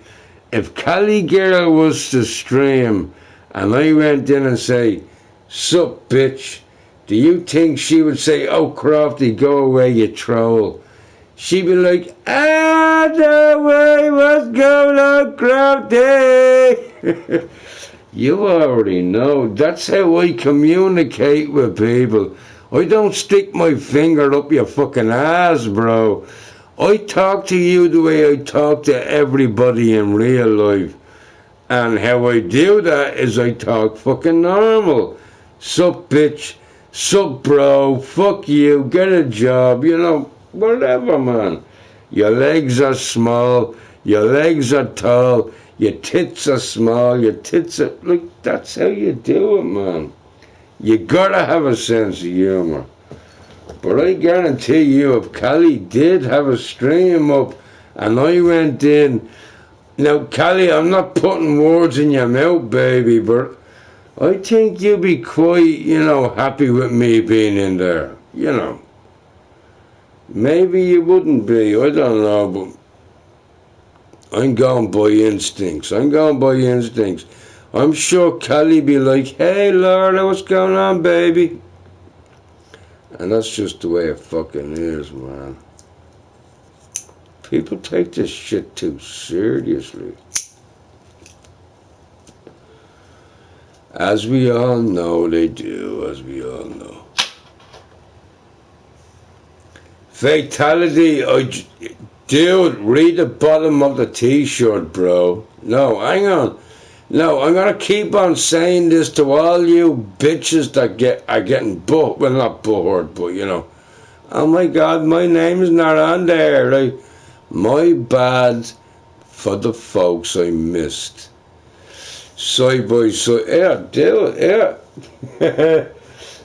If Callie girl was to stream and I went in and say, sup bitch, do you think she would say, oh Crofty, go away you troll? She'd be like, no way, what's going on Crofty? You already know, that's how I communicate with people. I don't stick my finger up your fucking ass, bro. I talk to you the way I talk to everybody in real life. And how I do that is I talk fucking normal. Sup bitch, sup bro, fuck you, get a job, you know, whatever man. Your legs are small, your legs are tall, your tits are small, your tits are... Look, that's how you do it, man. You gotta have a sense of humor. But I guarantee you, if Callie did have a stream up and I went in... Now, Callie, I'm not putting words in your mouth, baby, but I think you'd be quite, you know, happy with me being in there. You know. Maybe you wouldn't be, I don't know, but I'm going by instincts. I'm sure Callie be like, hey, Laura, what's going on, baby? And that's just the way it fucking is, man. People take this shit too seriously. As we all know, they do, as we all know. Fatality, dude, read the bottom of the t-shirt, bro. No, hang on. No, I'm gonna keep on saying this to all you bitches that are getting not bored, but you know. Oh my God, my name is not on there, right? My bad for the folks I missed. Side by side, yeah, do it, yeah.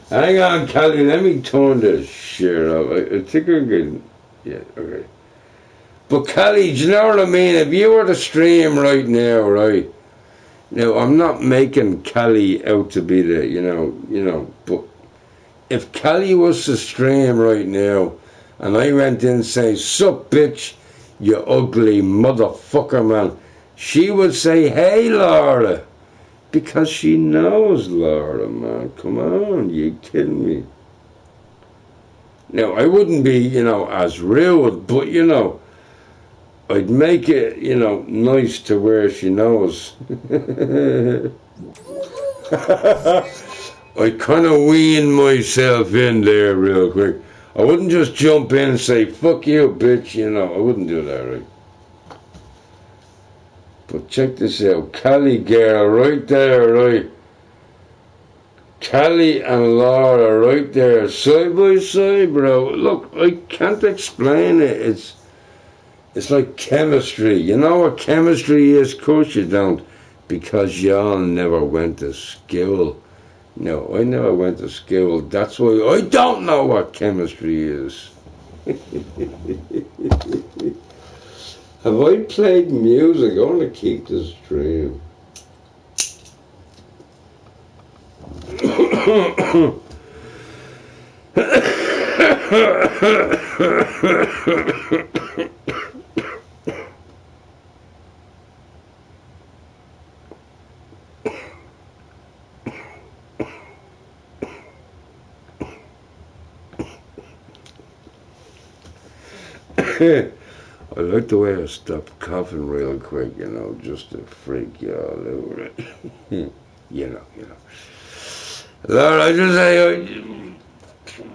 Hang on, Callie, let me turn this shit off. I think I can, yeah, okay. But Callie, do you know what I mean? If you were to stream right now, right? Now, I'm not making Callie out to be the, you know, but if Callie was to stream right now, and I went in and say, "Sup, bitch, you ugly motherfucker, man," she would say, "Hey, Laura," because she knows Laura, man. Come on, you kidding me? Now, I wouldn't be, as rude, but, I'd make it, nice to where she knows. I kind of wean myself in there real quick. I wouldn't just jump in and say, "Fuck you, bitch," I wouldn't do that, right? But check this out. Callie girl right there, right? Callie and Laura right there, side by side, bro. Look, I can't explain it. It's like chemistry. You know what chemistry is? Of course you don't, because y'all never went to school. No, I never went to school. That's why I don't know what chemistry is. Have I played music? I want to keep this stream. I like the way I stop coughing real quick, just to freak y'all out. you know. Lord, I just say,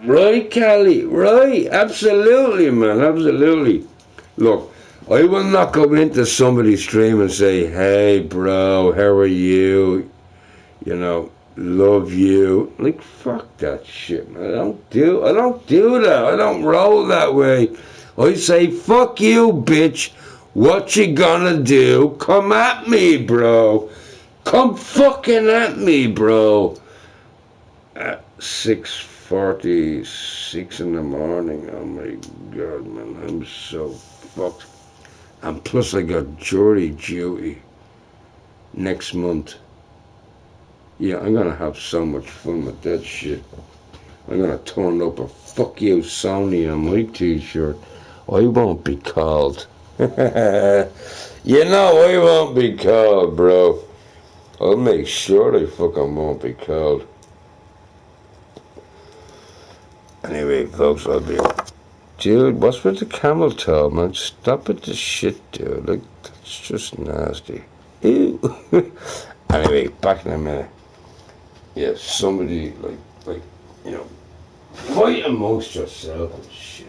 right, Callie, right, absolutely, man, absolutely. Look, I will not go into somebody's stream and say, "Hey, bro, how are you? Love you." Like, fuck that shit, man. I don't do that. I don't roll that way. I say, "Fuck you, bitch. What you gonna do? Come at me, bro. Come fucking at me, bro." At 6:46 in the morning. Oh my God, man. I'm so fucked. And plus I got jury duty next month. Yeah, I'm gonna have so much fun with that shit. I'm gonna turn up a "Fuck you, Sony" on my t-shirt. I won't be called. I won't be called, bro. I'll make sure I fucking won't be called. Anyway, folks, I'll be... Dude, what's with the camel toe, man? Stop with the shit, dude. Like, that's just nasty. Ew. Anyway, back in a minute. Yeah, somebody, fight amongst yourself and shit.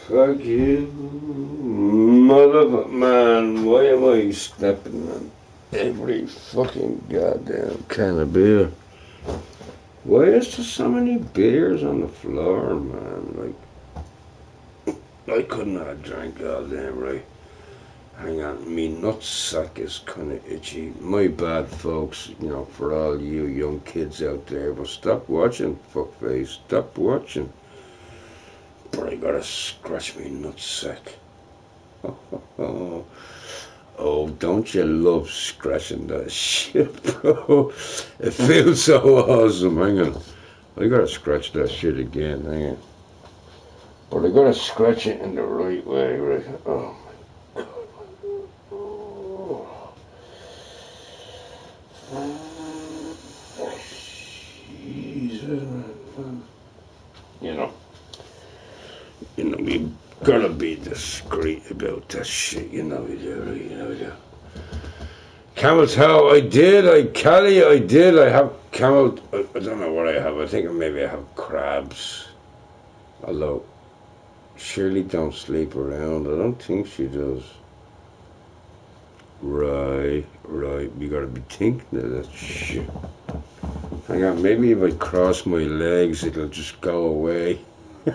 Fuck you, motherfucker, man. Why am I stepping on every fucking goddamn can of beer? Why is there so many beers on the floor, man? Like, I couldn't have drank all them, right? Hang on, me nutsack is kind of itchy. My bad, folks, you know, for all you young kids out there. But stop watching, fuckface. Stop watching. But I gotta scratch me nutsack. Oh, oh, don't you love scratching that shit, bro? It feels so awesome. Hang on. I gotta scratch that shit again. Hang on. But I gotta scratch it in the right way, right? Oh, my God. Jesus, man. You know, we gotta be discreet about that shit. You know we do, right? You know we do. Camel toe, Callie, I did. I have camel. I don't know what I have. I think maybe I have crabs. Although Shirley don't sleep around. I don't think she does. Right. We gotta be thinking of that shit. Hang on, maybe if I cross my legs, it'll just go away. Now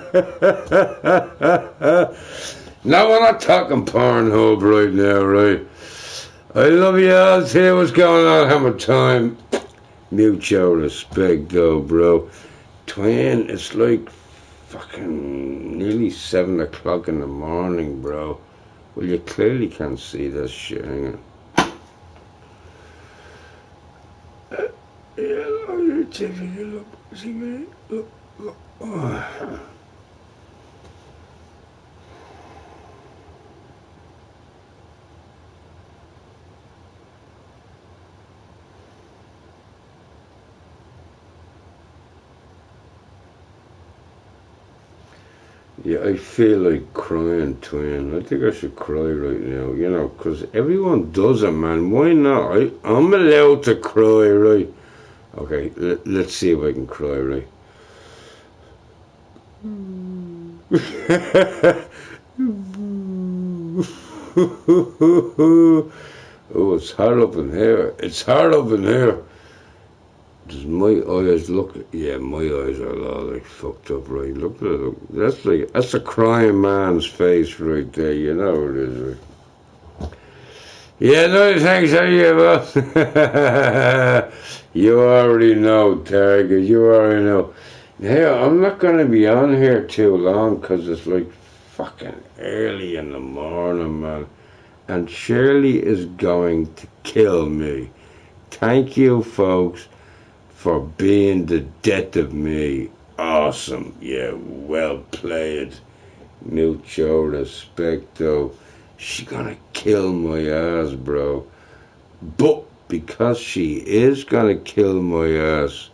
we're not talking Pornhub right now, right? I love you all. See what's going on. Have a time. Mutual respect, though, bro. Twin, it's like fucking nearly 7 o'clock in the morning, bro. Well, you clearly can't see this shit. Hang on. Yeah, look. See me? Look. Oh. Yeah, I feel like crying, twin. I think I should cry right now, you know, 'cause everyone does it, man. Why not? I'm allowed to cry, right? Okay, let's see if I can cry, right? Oh, it's hard up in here. It's hard up in here. Does my eyes look? Yeah, my eyes are all like fucked up, right? Look at it. That's a crying man's face right there. You know what it is, right? Yeah, no thanks. How you, boss? You already know, Target. You already know. Yeah, I'm not gonna be on here too long 'cause it's like fucking early in the morning, man. And Shirley is going to kill me. Thank you, folks, for being the death of me. Awesome. Yeah, well played. Mutual respect, though. She gonna kill my ass, bro. But because she is gonna kill my ass,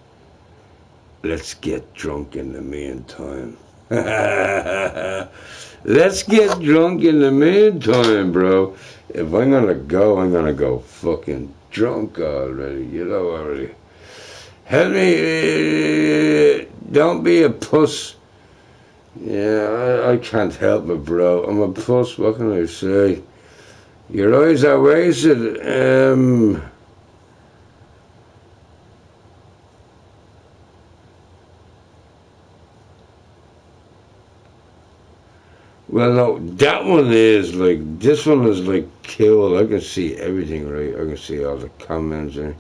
let's get drunk in the meantime. Let's get drunk in the meantime, bro. If I'm gonna go fucking drunk already. You know already. Help me, don't be a puss. Yeah, I can't help it, bro. I'm a puss, what can I say? Your eyes are wasted. Well, no, that one is like, this one is like killed. I can see everything, right? I can see all the comments, and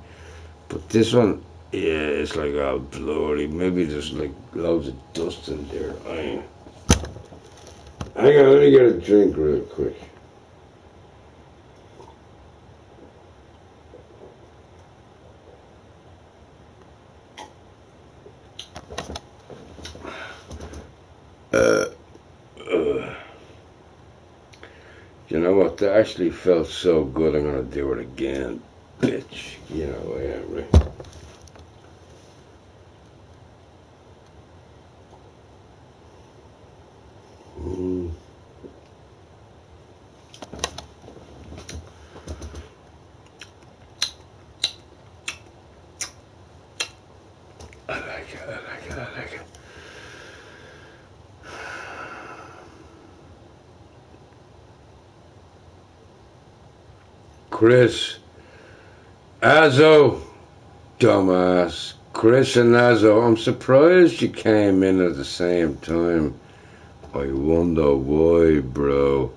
but this one, yeah, it's like all blurry. Maybe there's like loads of dust in there. Hang on, let me get a drink real quick. You know what? That actually felt so good. I'm gonna do it again, bitch. You know, yeah, right. Mm. I like it. Chris, Azzo, dumbass. Chris and Lazo, I'm surprised you came in at the same time. I wonder why, bro.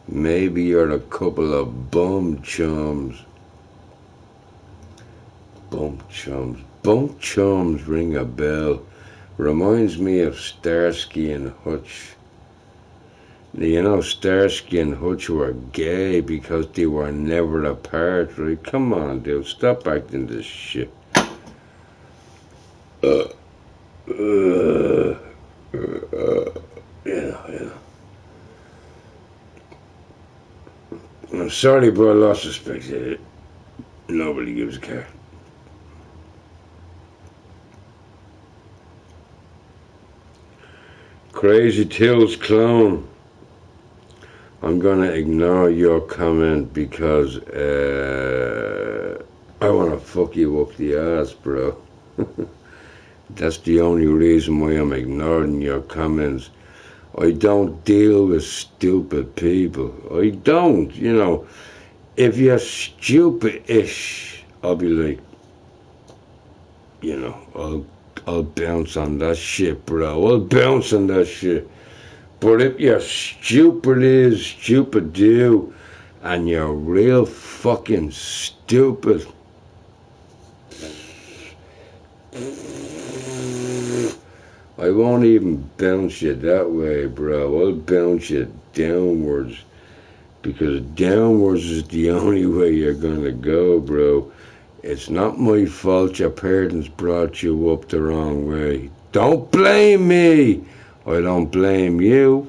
Maybe you're a couple of bum chums. Bum chums. Bum chums ring a bell. Reminds me of Starsky and Hutch. You know, Starsky and Hutch were gay because they were never apart, right? Come on, dude, stop acting this shit. Yeah. I'm sorry, but I lost the spectator. Nobody gives a care. Crazy Tills clone. I'm gonna ignore your comment because I wanna fuck you up the ass, bro. That's the only reason why I'm ignoring your comments. I don't deal with stupid people. I don't, you know. If you're stupid-ish, I'll be like, you know, I'll bounce on that shit, bro. I'll bounce on that shit. But if you're stupid do, and you're real fucking stupid, I won't even bounce you that way, bro. I'll bounce you downwards. Because downwards is the only way you're gonna go, bro. It's not my fault your parents brought you up the wrong way. Don't blame me. I don't blame you.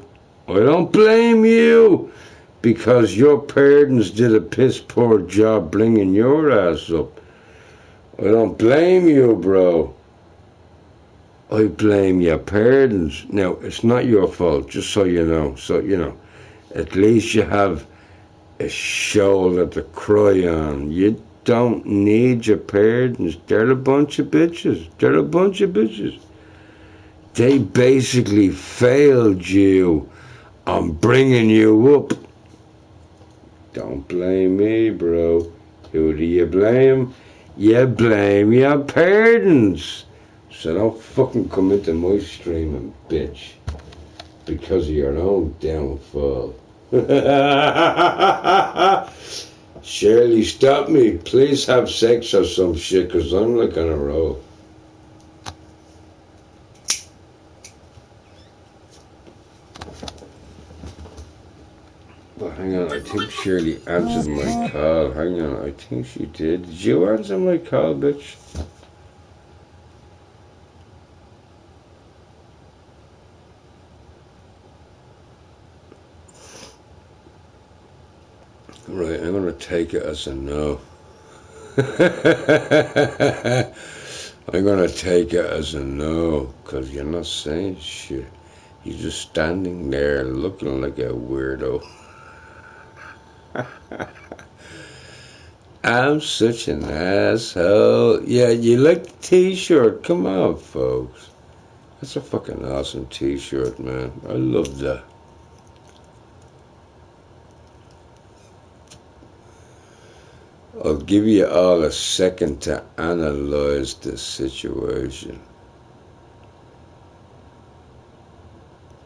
I don't blame you. Because your parents did a piss poor job bringing your ass up. I don't blame you, bro. I blame your parents. Now, it's not your fault, just so you know. So, you know, at least you have a shoulder to cry on. You don't need your parents. They're a bunch of bitches. They're a bunch of bitches. They basically failed you on bringing you up. Don't blame me, bro. Who do you blame? You blame your parents. So don't fucking come into my stream and bitch because of your own downfall. Shirley, stop me. Please have sex or some shit, because I'm not gonna roll. But hang on, I think Shirley answered my call. Hang on, I think she did. Did you answer my call, bitch? Right, I'm gonna take it as a no. I'm gonna take it as a no, cause you're not saying shit. You're just standing there looking like a weirdo. I'm such an asshole. Yeah, you like the t-shirt? Come on, folks. That's a fucking awesome t-shirt, man. I love that. I'll give you all a second to analyze the situation.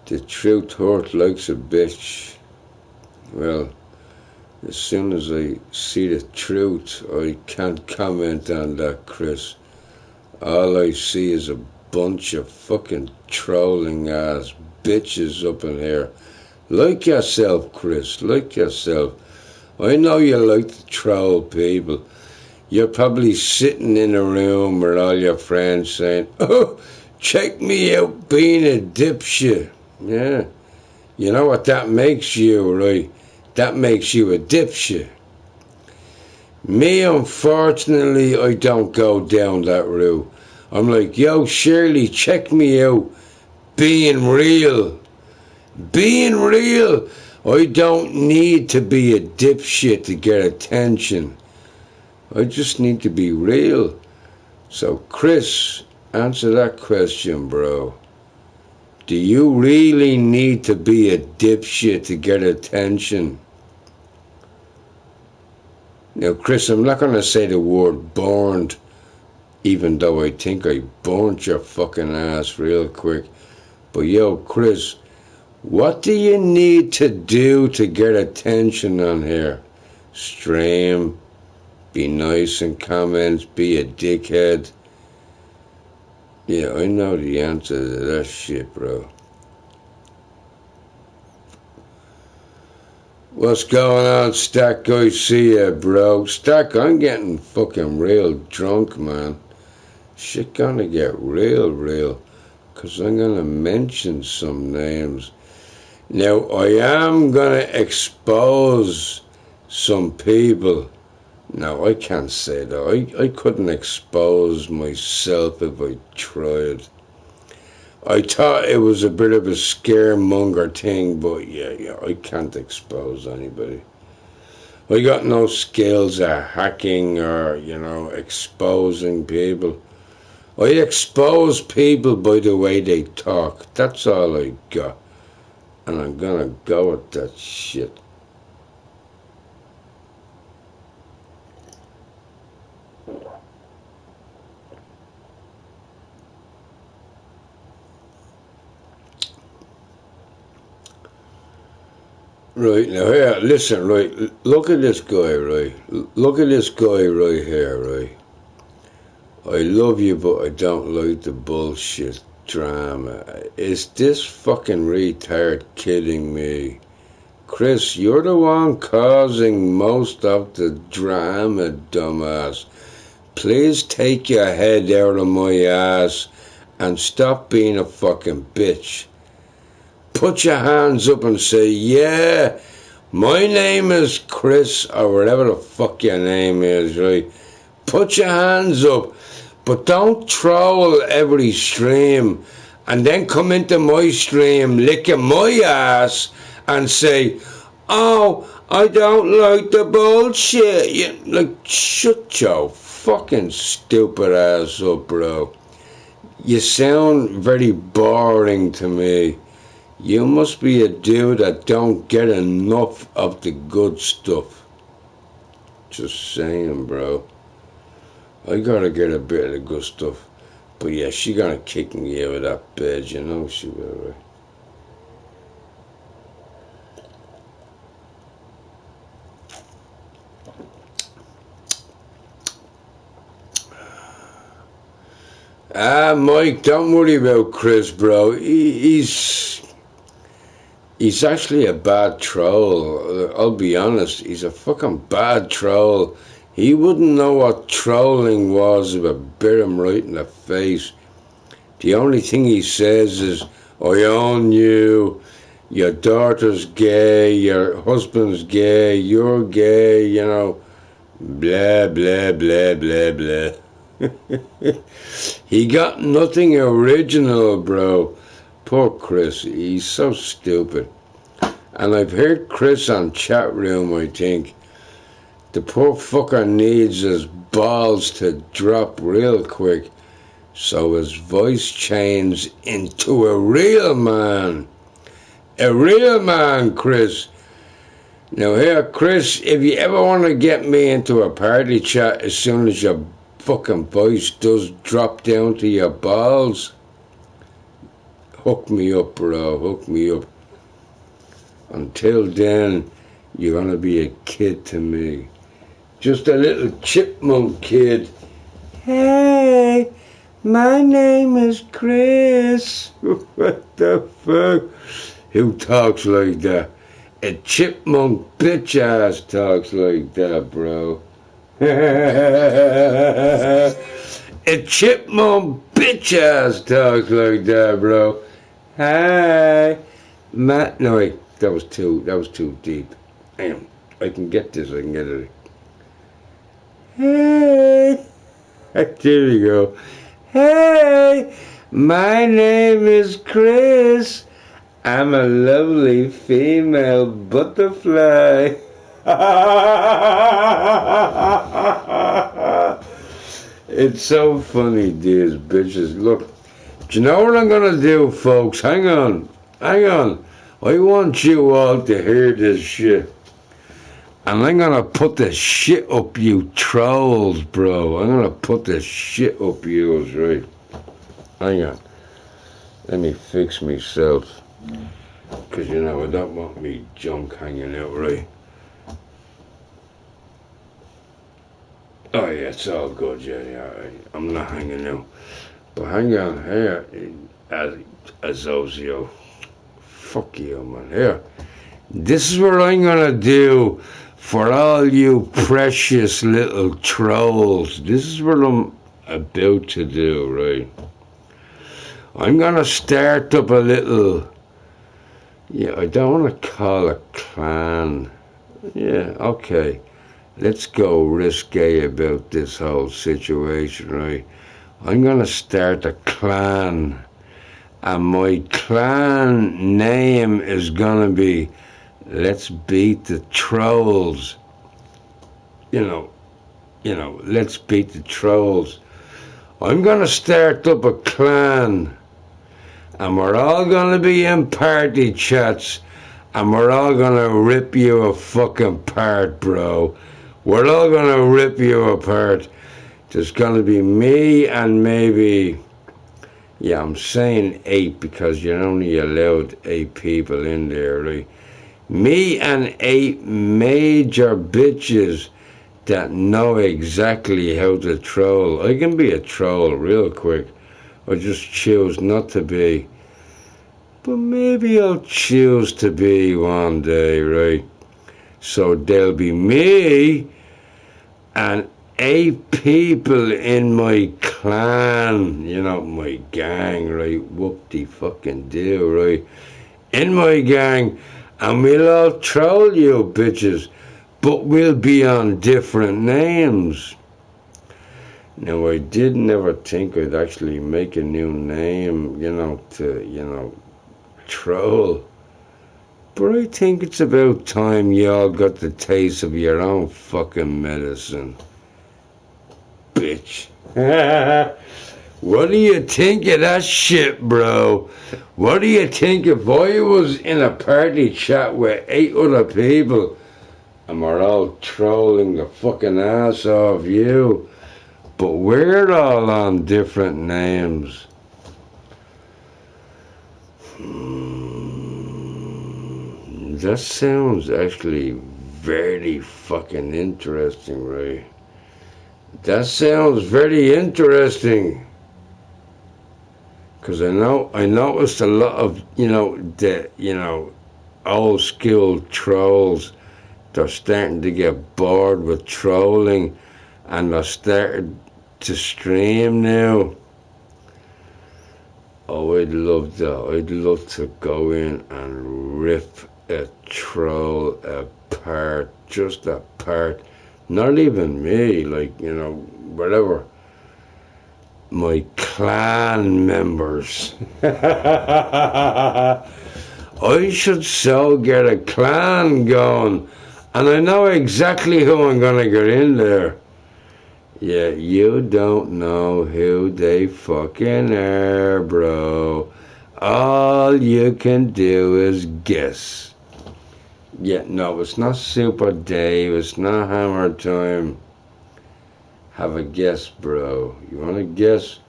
The truth hurt likes a bitch. Well, as soon as I see the truth, I can't comment on that, Chris. All I see is a bunch of fucking trolling ass bitches up in here. Like yourself, Chris, like yourself. I know you like to troll people. You're probably sitting in a room with all your friends saying, oh, check me out being a dipshit. Yeah. You know what that makes you, right? That makes you a dipshit. Me, unfortunately, I don't go down that route. I'm like, yo, Shirley, check me out being real. Being real. I don't need to be a dipshit to get attention. I just need to be real. So, Chris, answer that question, bro. Do you really need to be a dipshit to get attention? Now, Chris, I'm not going to say the word burned. even though I think I burnt your fucking ass real quick. But yo, Chris, what do you need to do to get attention on here? Stream, be nice in comments, be a dickhead. Yeah, I know the answer to that shit, bro. What's going on, Stack? I see ya, bro. Stack, I'm getting fucking real drunk, man. Shit gonna get real. Cause I'm gonna mention some names. Now, I am gonna expose some people. No, I can't say that. I couldn't expose myself if I tried. I thought it was a bit of a scaremonger thing, but yeah, I can't expose anybody. I got no skills at hacking or, exposing people. I expose people by the way they talk. That's all I got. And I'm gonna go with that shit. Right, now here, listen, right, look at this guy, right, look at this guy right here, right. I love you, but I don't like the bullshit drama. Is this fucking retard kidding me? Chris, you're the one causing most of the drama, dumbass. Please take your head out of my ass and stop being a fucking bitch. Put your hands up and say, yeah, my name is Chris, or whatever the fuck your name is, right? Put your hands up, but don't troll every stream and then come into my stream licking my ass and say, oh, I don't like the bullshit. Shut your fucking stupid ass up, bro. You sound very boring to me. You must be a dude that don't get enough of the good stuff. Just saying, bro. I gotta get a bit of the good stuff. But yeah, she gonna kick me out of that bed, you know she will, right? Mike, don't worry about Chris, bro. He's actually a bad troll. I'll be honest. He's a fucking bad troll. He wouldn't know what trolling was if I bit him right in the face. The only thing he says is, I own you, your daughter's gay, your husband's gay, you're gay, blah, blah, blah, blah, blah. He got nothing original, bro. Poor Chris, he's so stupid. And I've heard Chris on chat room, I think. The poor fucker needs his balls to drop real quick so his voice changes into a real man. A real man, Chris. Now here, Chris, if you ever want to get me into a party chat as soon as your fucking voice does drop down to your balls, hook me up, bro, hook me up. Until then, you're gonna be a kid to me. Just a little chipmunk kid. Hey, my name is Chris. What the fuck? Who talks like that? A chipmunk bitch ass talks like that, bro. A chipmunk bitch ass talks like that, bro. Hi. No, wait, that was too deep. Damn, I can get this, I can get it. Hey. There you go. Hey, my name is Chris. I'm a lovely female butterfly. It's so funny, these bitches. Look, do you know what I'm gonna do, folks? Hang on. I want you all to hear this shit. And I'm gonna put the shit up you trolls, bro. I'm gonna put the shit up yours, right? Hang on. Let me fix myself. Because, you know, I don't want me junk hanging out, right? Oh, yeah, it's all good, yeah. I'm not hanging out. But hang on, here, Azozio. Fuck you, man. Here. This is what I'm gonna do for all you precious little trolls. This is what I'm about to do, right? I'm gonna start up a little, I don't want to call it clan. Yeah, okay. Let's go risque about this whole situation, right? I'm gonna start a clan, and my clan name is gonna be Let's Beat the Trolls. Let's Beat the Trolls. I'm gonna start up a clan, and we're all gonna be in party chats, and we're all gonna rip you a fucking apart, bro. We're all gonna rip you apart. There's gonna be me and maybe, I'm saying 8 because you're only allowed 8 people in there, right? Me and 8 major bitches that know exactly how to troll. I can be a troll real quick. I just choose not to be. But maybe I'll choose to be one day, right? So there'll be me and 8 people in my clan, my gang, right? Whoop-de-fucking-do, right? In my gang, and we'll all troll you bitches, but we'll be on different names. Now, I did never think I'd actually make a new name, to, troll. But I think it's about time y'all got the taste of your own fucking medicine. Bitch. What do you think of that shit, bro? What do you think if I was in a party chat with 8 other people and we're all trolling the fucking ass off you, but we're all on different names? That sounds actually very fucking interesting, right? That sounds very interesting. Because I noticed a lot of, old school trolls, they're starting to get bored with trolling and they're starting to stream now. Oh, I'd love that. I'd love to go in and rip a troll apart, just apart. Not even me, whatever. My clan members. I should so get a clan going, and I know exactly who I'm gonna get in there. Yeah, you don't know who they fucking are, bro. All you can do is guess. Yeah, no, it's not Super Dave, it's not Hammer Time. Have a guess, bro. You wanna guess?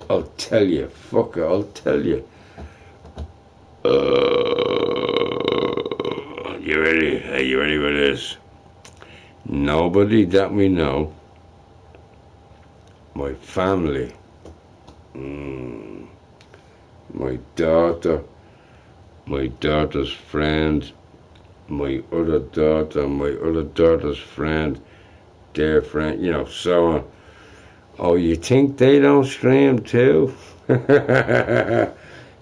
I'll tell you. Fuck it, I'll tell you. You ready? Hey, you ready for this? Nobody that we know. My family. My daughter. My daughter's friend. My other daughter. My other daughter's friend. Their friend. So on. Oh, you think they don't stream too? You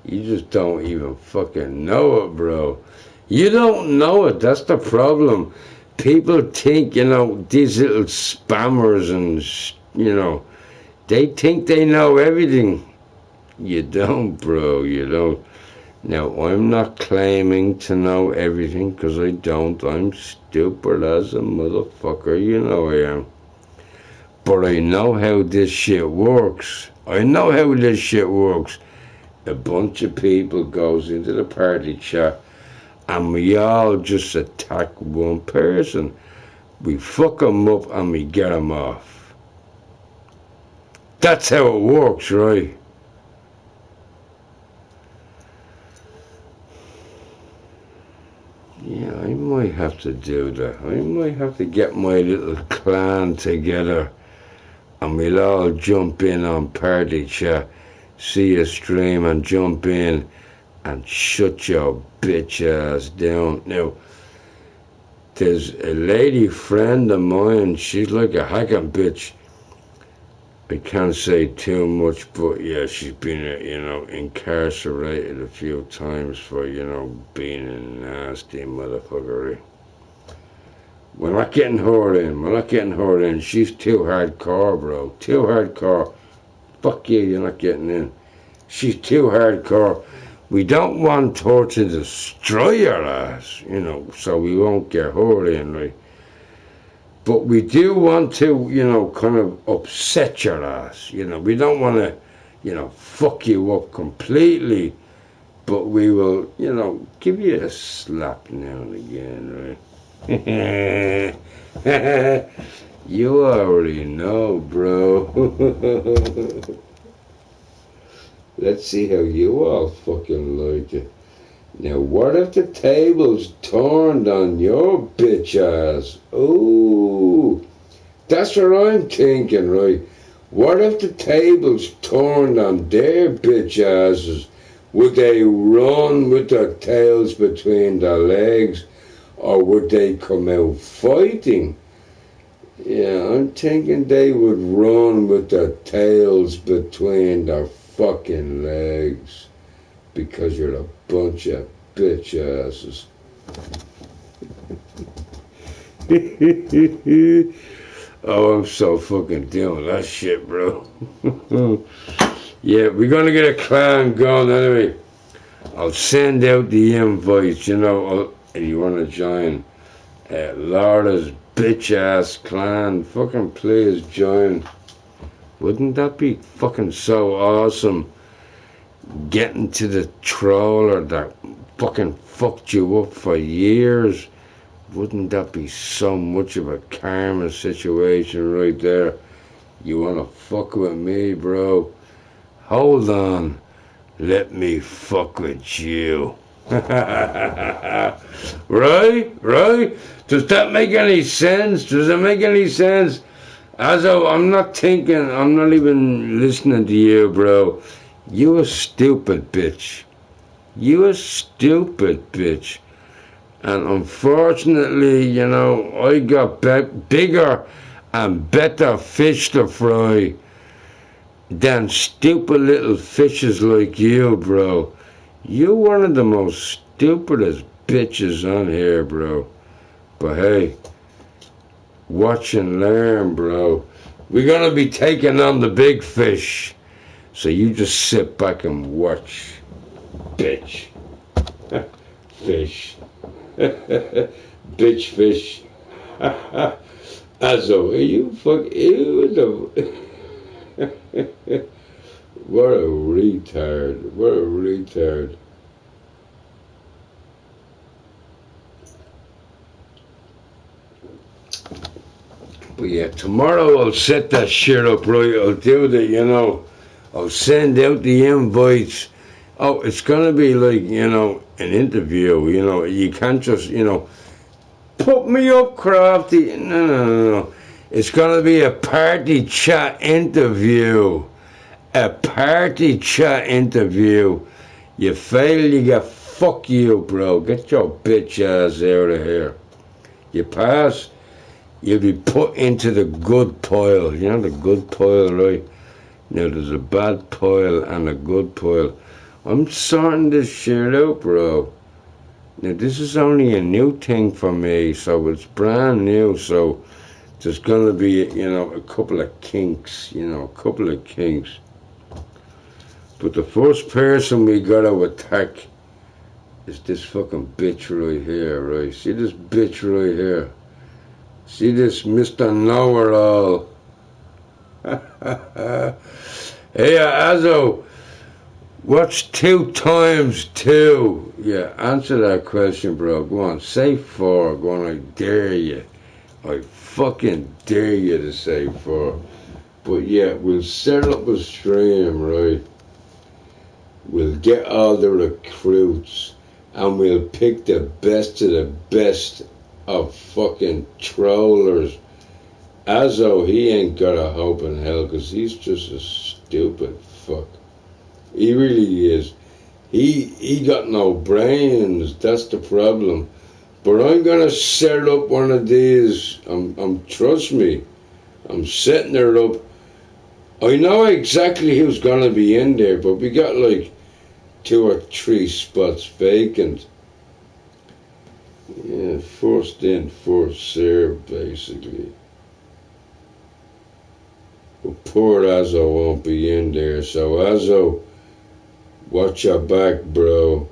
just don't even fucking know it, bro. You don't know it. That's the problem. People think, these little spammers and, they think they know everything. You don't, bro. You don't. Now, I'm not claiming to know everything because I don't. I'm stupid as a motherfucker. You know I am. But I know how this shit works. A bunch of people goes into the party chat and we all just attack one person. We fuck 'em up and we get 'em off. That's how it works, right? Yeah, I might have to do that. I might have to get my little clan together and we'll all jump in on party chat, see a stream and jump in and shut your bitch ass down. Now, there's a lady friend of mine, she's like a hacking bitch. I can't say too much, but yeah, she's been, incarcerated a few times for, being a nasty motherfucker. We're not getting her in. She's too hardcore, bro. Too hardcore. Fuck you, you're not getting in. She's too hardcore. We don't want her to destroy her ass, so we won't get her in, right? But we do want to, kind of upset your ass. We don't want to, fuck you up completely, but we will, give you a slap now and again, right? You already know, bro. Let's see how you all fucking like it. Now, what if the tables turned on your bitch ass? Ooh, that's what I'm thinking, right? What if the tables turned on their bitch asses? Would they run with their tails between their legs, or would they come out fighting? Yeah, I'm thinking they would run with their tails between their fucking legs, because you're a bunch of bitch asses. Oh, I'm so fucking doing that shit, bro. Yeah, we're gonna get a clan going anyway. I'll send out the invites, if you wanna join Laura's bitch ass clan. Fucking please join. Wouldn't that be fucking so awesome? Getting to the troller that fucking fucked you up for years. Wouldn't that be so much of a karma situation right there? You wanna fuck with me, bro? Hold on. Let me fuck with you. Right? Does that make any sense? Does it make any sense? I'm not even listening to you, bro. You a stupid bitch. And unfortunately, I got bigger and better fish to fry than stupid little fishes like you, bro. You're one of the most stupidest bitches on here, bro. But hey, watch and learn, bro. We're gonna be taking on the big fish. So you just sit back and watch, bitch. Fish. Bitch fish. Also, you fuck, ew, what a retard. But yeah, tomorrow I'll set that shit up, right? I'll do the, I'll send out the invites. Oh, it's gonna be like, an interview, you can't just, put me up, Crafty. No. It's gonna be a party chat interview. You fail, you get fuck you, bro. Get your bitch ass out of here. You pass, you'll be put into the good pile. You know the good pile, right? Now there's a bad pile and a good pile. I'm sorting this shit out, bro. Now this is only a new thing for me, so it's brand new, so there's gonna be, a couple of kinks, But the first person we gotta attack is this fucking bitch right here, right? See this bitch right here? See this Mr. Know-it-all? Hey, Azo, what's 2 times 2? Yeah, answer that question, bro. Go on, say 4. Go on, I dare you. I fucking dare you to say 4. But yeah, we'll set up a stream, right? We'll get all the recruits and we'll pick the best of the best of fucking trollers. Azzo, he ain't got a hope in hell because he's just a stupid fuck. He really is. He got no brains. That's the problem. But I'm gonna set up one of these. Trust me. I'm setting her up. I know exactly who's gonna be in there, but we got like 2 or 3 spots vacant. Yeah, first in, first served, basically. But poor Azzo won't be in there, so Azzo, watch your back, bro.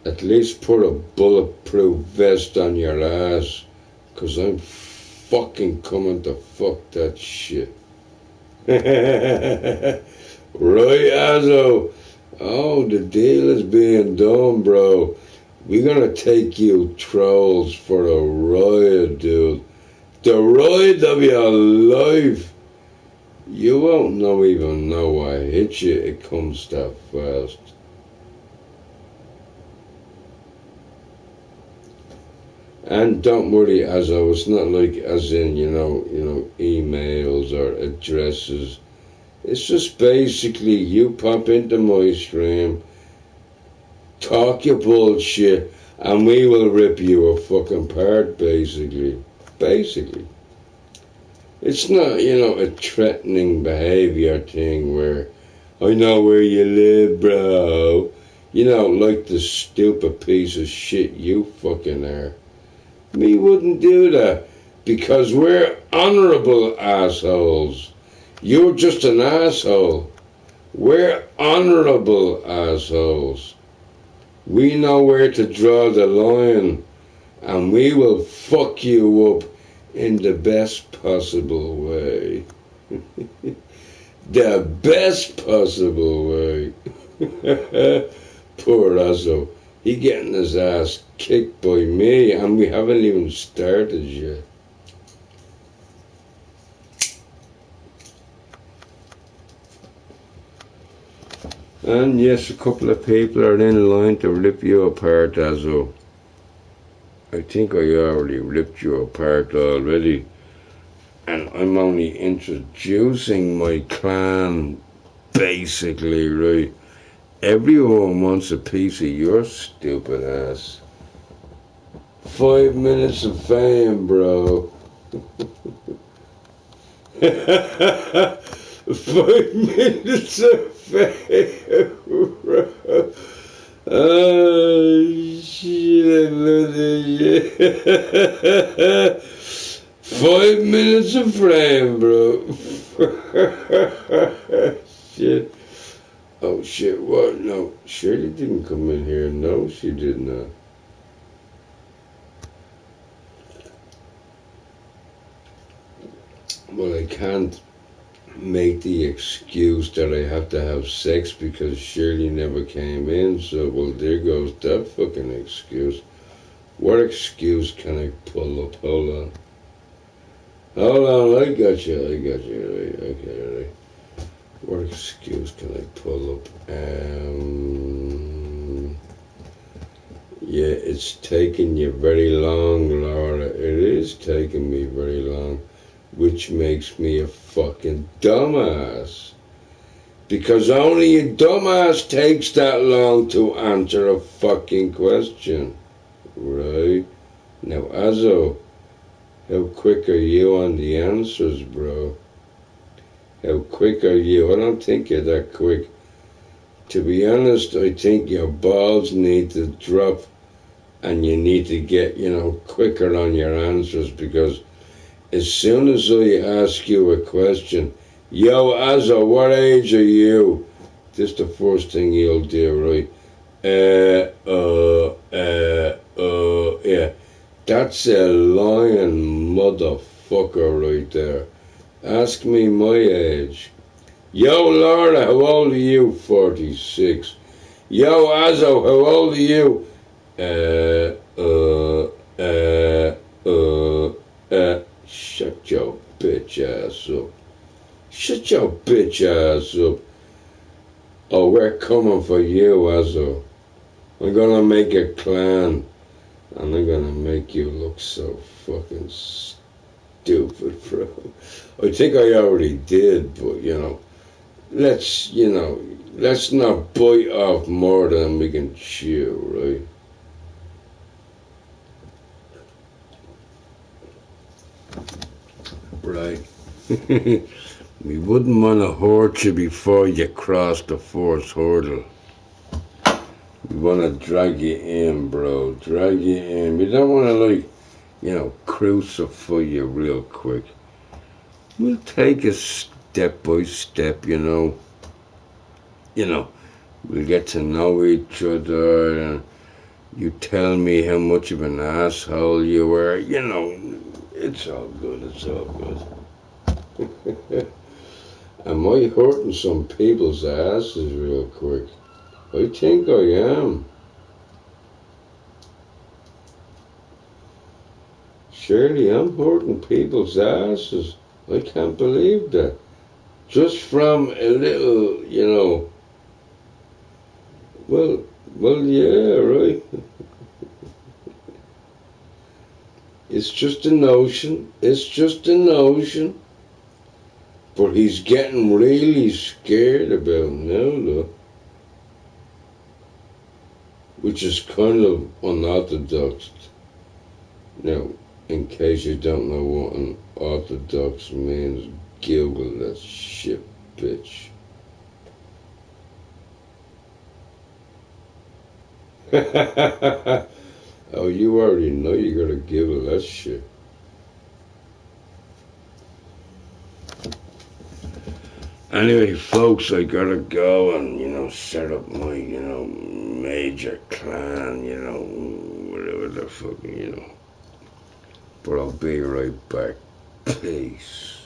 At least put a bulletproof vest on your ass, 'cause I'm fucking coming to fuck that shit. Right, Azzo? Oh, the deal is being done, bro. We're gonna take you trolls for a ride, dude. The ride of your life. You won't even know I hit you. It comes that fast. And don't worry, Azzo, it's not like as in, emails or addresses. It's just basically you pop into my stream, talk your bullshit, and we will rip you a fucking part, basically. Basically. It's not, a threatening behavior thing where, I know where you live, bro. Like the stupid piece of shit you fucking are. Me wouldn't do that, because we're honorable assholes. You're just an asshole. We're honorable assholes. We know where to draw the line, and we will fuck you up in the best possible way. The best possible way. Poor Azzo. He getting his ass kicked by me, and we haven't even started yet. And yes, a couple of people are in line to rip you apart, Azzo. I think I already ripped you apart already. And I'm only introducing my clan, basically, right? Everyone wants a piece of your stupid ass. 5 minutes of fame, bro. 5 minutes of fame, bro. Oh, shit, I love this shit. 5 minutes of fame, bro. Shit. Oh, shit, what? No, Shirley didn't come in here. No, she did not. Well, I can't make the excuse that I have to have sex because Shirley never came in, so, well, there goes that fucking excuse. What excuse can I pull up? Hold on. Hold on, I got you, right, okay, right. What excuse can I pull up? Yeah, it's taking you very long, Laura. It is taking me very long, which makes me a fucking dumbass. Because only a dumbass takes that long to answer a fucking question. Right? Now, Azzo, how quick are you on the answers, bro? How quick are you? I don't think you're that quick. To be honest, I think your balls need to drop and you need to get, quicker on your answers, because as soon as I ask you a question, yo, Azzo, what age are you? This is the first thing you'll do, right? Yeah. That's a lying motherfucker right there. Ask me my age. Yo, Laura, how old are you? 46. Yo, Azzo, how old are you? bitch ass up. Shut your bitch ass up. Oh, we're coming for you, Azzo. I'm gonna make a clan. And I'm gonna make you look so fucking stupid, bro. I think I already did, but let's not bite off more than we can chew, right? Right. We wouldn't want to hurt you before you cross the first hurdle. We want to drag you in, bro. Drag you in. We don't want to, crucify you real quick. We'll take it step by step, We'll get to know each other, and you tell me how much of an asshole you were. It's all good. It's all good. Am I hurting some people's asses real quick? I think I am. Surely I'm hurting people's asses. I can't believe that. Just from a little, well, yeah, right. It's just a notion. It's just a notion. But he's getting really scared about now, though. Which is kind of unorthodox. Now, in case you don't know what an orthodox means, Google that shit, bitch. Oh, you already know you gotta Google that shit. Anyway, folks, I gotta go and, set up my, major clan, whatever the fucking, But I'll be right back. Peace.